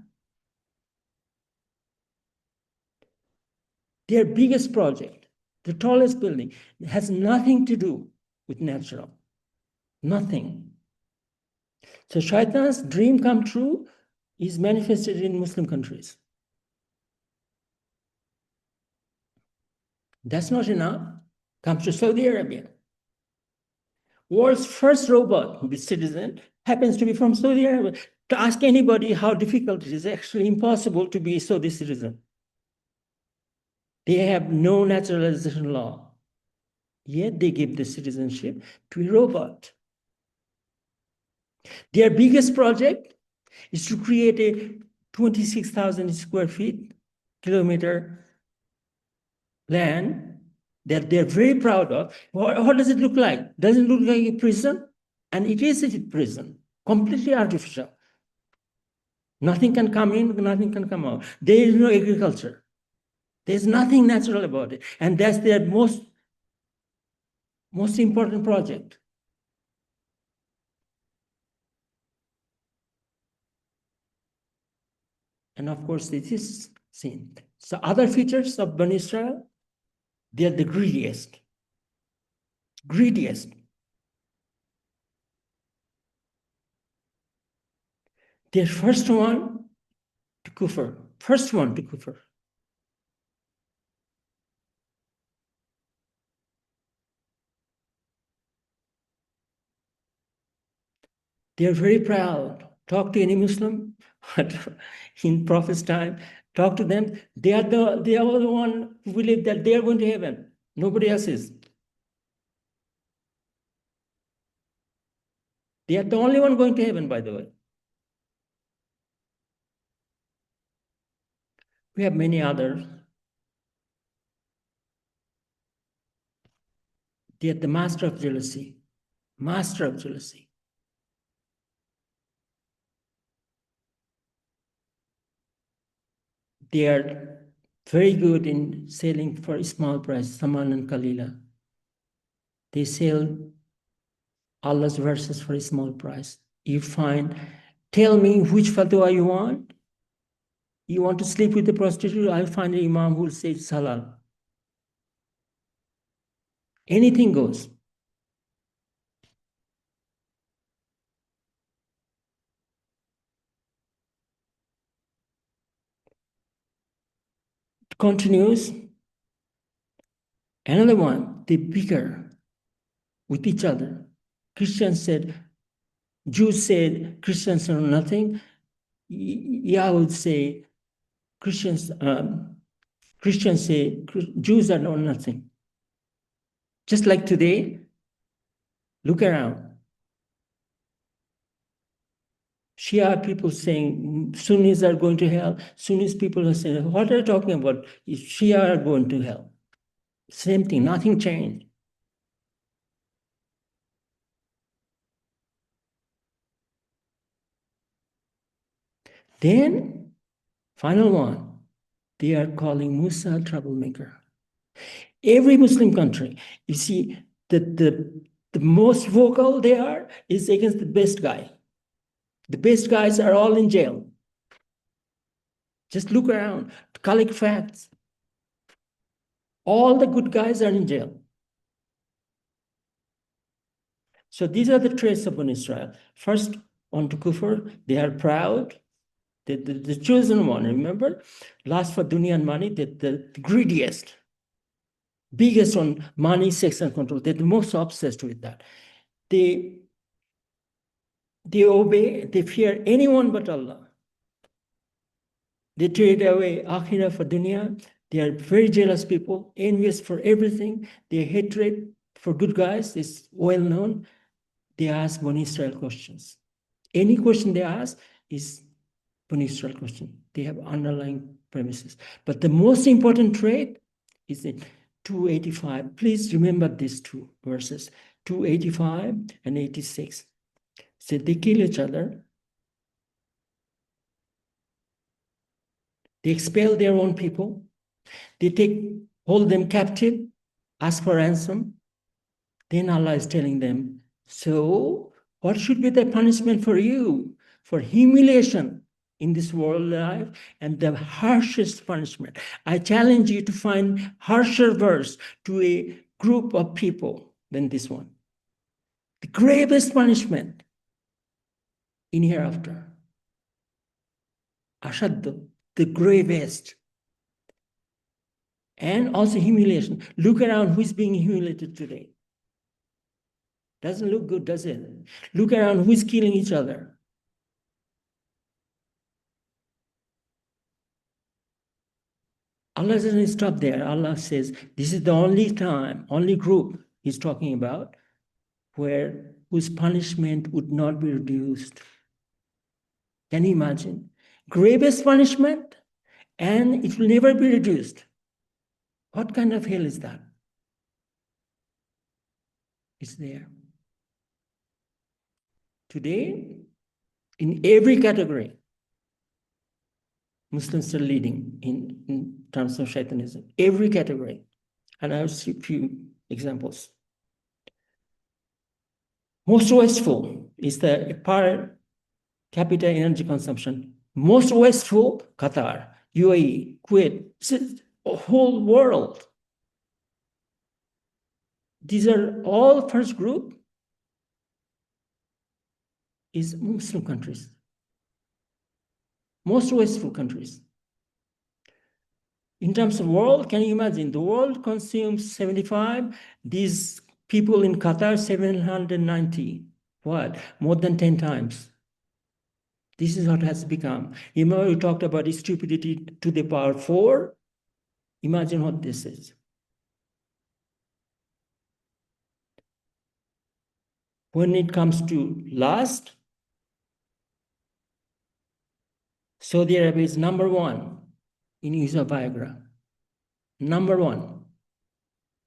Their biggest project, the tallest building, has nothing to do with natural. Nothing. So Shaitan's dream come true is manifested in Muslim countries. That's not enough. Comes to Saudi Arabia. World's first robot, the citizen, happens to be from Saudi Arabia. To ask anybody how difficult it is, actually impossible to be a Saudi citizen. They have no naturalization law. Yet they give the citizenship to a robot. Their biggest project is to create a 26,000 square feet, kilometer land that they're very proud of. What does it look like? Does it look like a prison? And it is a prison, completely artificial. Nothing can come in, nothing can come out. There is no agriculture. There's nothing natural about it. And that's their most important project. And of course, this is sin. So other features of Bani Israel, they are the greediest. Greediest. They're first one to kufr. First one to kufr. They're very proud. Talk to any Muslim in Prophet's time, talk to them. They are the one who believe that they are going to heaven. Nobody else is. They are the only one going to heaven, by the way. We have many others. They are the master of jealousy. Master of jealousy. They are very good in selling for a small price, Saman and Kalila. They sell Allah's verses for a small price. You find, tell me which fatwa you want. You want to sleep with a prostitute? I'll find an imam who will say it's halal. Anything goes. It continues. Another one, they bicker with each other. Christians said, Jews said Christians are nothing. Yaud say Christians say Jews are nothing. Just like today, look around. Shia people saying Sunnis are going to hell. Sunnis people are saying, what are you talking about? Shia are going to hell. Same thing, nothing changed. Then, final one, they are calling Musa troublemaker. Every Muslim country, you see, the most vocal they are is against the best guy. The best guys are all in jail. Just look around, collect facts. All the good guys are in jail. So these are the traits of Bani Israel. First, on to kufr, they are proud. The chosen one, remember? Last for dunya and money, the greediest. Biggest on money, sex, and control. They're the most obsessed with that. They obey, they fear anyone but Allah. They trade away akhirah for dunya. They are very jealous people, envious for everything. Their hatred for good guys is well known. They ask Bani Israel questions. Any question they ask is Bani Israel question. They have underlying premises. But the most important trait is in 285. Please remember these two verses, 285 and 86. So they kill each other. They expel their own people. They hold them captive, ask for ransom. Then Allah is telling them, so what should be the punishment for you? For humiliation in this world life and the harshest punishment. I challenge you to find harsher verse to a group of people than this one. The gravest punishment in hereafter. Ashaddu, the gravest. And also humiliation. Look around who's being humiliated today. Doesn't look good, does it? Look around who's killing each other. Allah doesn't stop there. Allah says, this is the only time, only group he's talking about whose punishment would not be reduced. Can you imagine? Gravest punishment, and it will never be reduced. What kind of hell is that? It's there. Today, in every category, Muslims are leading in terms of Satanism, every category. And I'll see a few examples. Most wasteful is the per capita energy consumption. Most wasteful, Qatar, UAE, Kuwait, the whole world. These are all first group is Muslim countries. Most wasteful countries. In terms of world, can you imagine? The world consumes 75, these people in Qatar, 790. What? More than 10 times. This is what has become. Remember, we talked about stupidity to the power 4. Imagine what this is. When it comes to lust, Saudi Arabia is number 1 in use of Viagra. Number 1.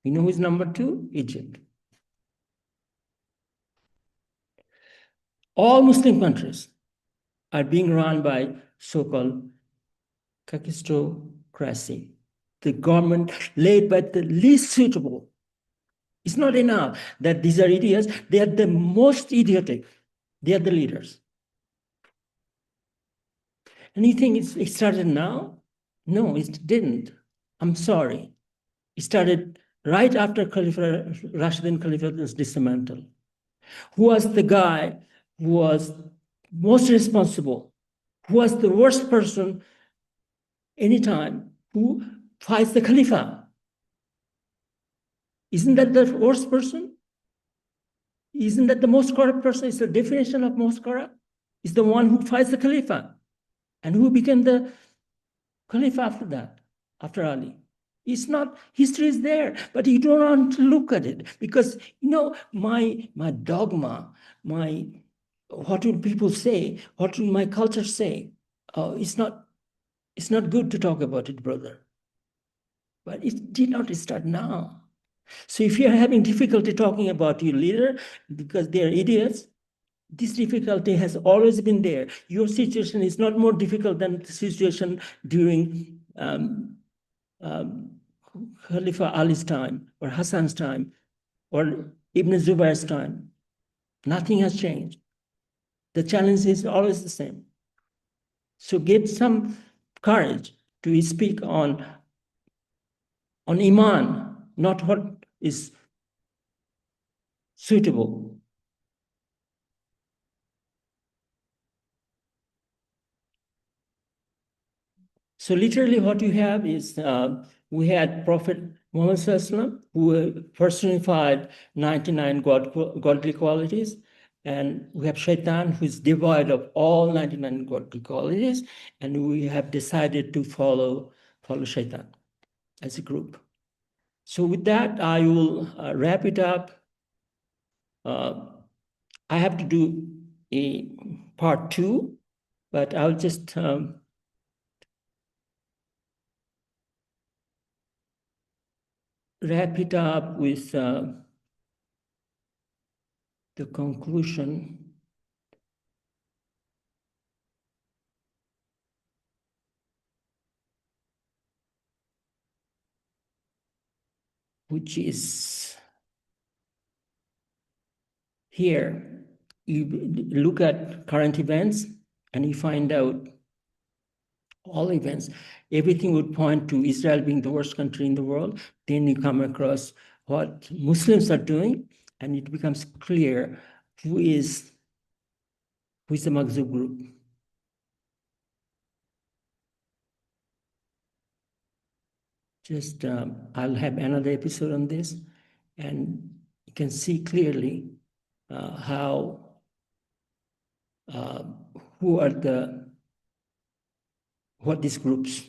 You know who's number 2? Egypt. All Muslim countries are being run by so-called kakistocracy, the government led by the least suitable. It's not enough that these are idiots. They are the most idiotic. They are the leaders. And you think it started now? No, it didn't. I'm sorry. It started right after Rashidun Caliphate was dismantled. Who was the guy who was most responsible? Who was the worst person anytime? Who fights the Khalifa? Isn't that the worst person? Isn't that the most corrupt person? Is the definition of most corrupt? Is the one who fights the Khalifa. And who became the Khalifa after that, after Ali? It's not, history is there, but you don't want to look at it because, you know, my dogma, what will people say? What will my culture say? It's not good to talk about it, brother. But it did not start now. So if you're having difficulty talking about your leader because they're idiots, this difficulty has always been there. Your situation is not more difficult than the situation during Khalifa Ali's time or Hassan's time or Ibn Zubayr's time. Nothing has changed. The challenge is always the same. So get some courage to speak on Iman, not what is suitable. So literally what you have is, we had Prophet Muhammad who personified 99 godly qualities, and we have Shaitan who is devoid of all 99 godly qualities, and we have decided to follow Shaitan as a group. So with that, I will wrap it up. I have to do a part 2, but I'll just wrap it up with the conclusion. Which is here. You look at current events and you find out all events. Everything would point to Israel being the worst country in the world. Then you come across what Muslims are doing, and it becomes clear who is the Maghdboub group. Just I'll have another episode on this, and you can see clearly how who are what these groups.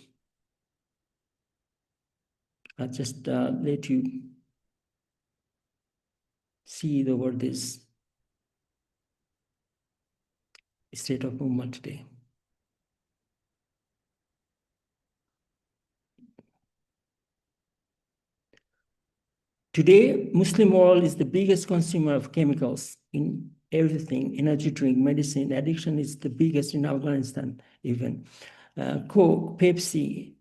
I'll just let you see the word is state of ummah today. Today, Muslim world is the biggest consumer of chemicals in everything, energy drink, medicine. Addiction is the biggest in Afghanistan even. Coke, Pepsi,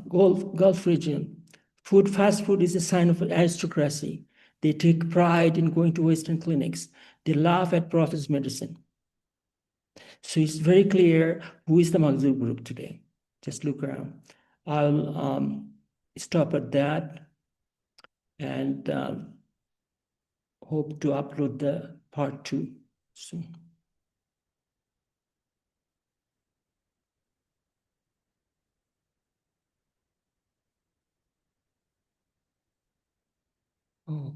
Gulf region. Fast food is a sign of aristocracy. They take pride in going to Western clinics. They laugh at Prophet's medicine. So it's very clear who is the Maghdboub group today. Just look around. I'll stop at that and hope to upload the part 2 soon. Oh.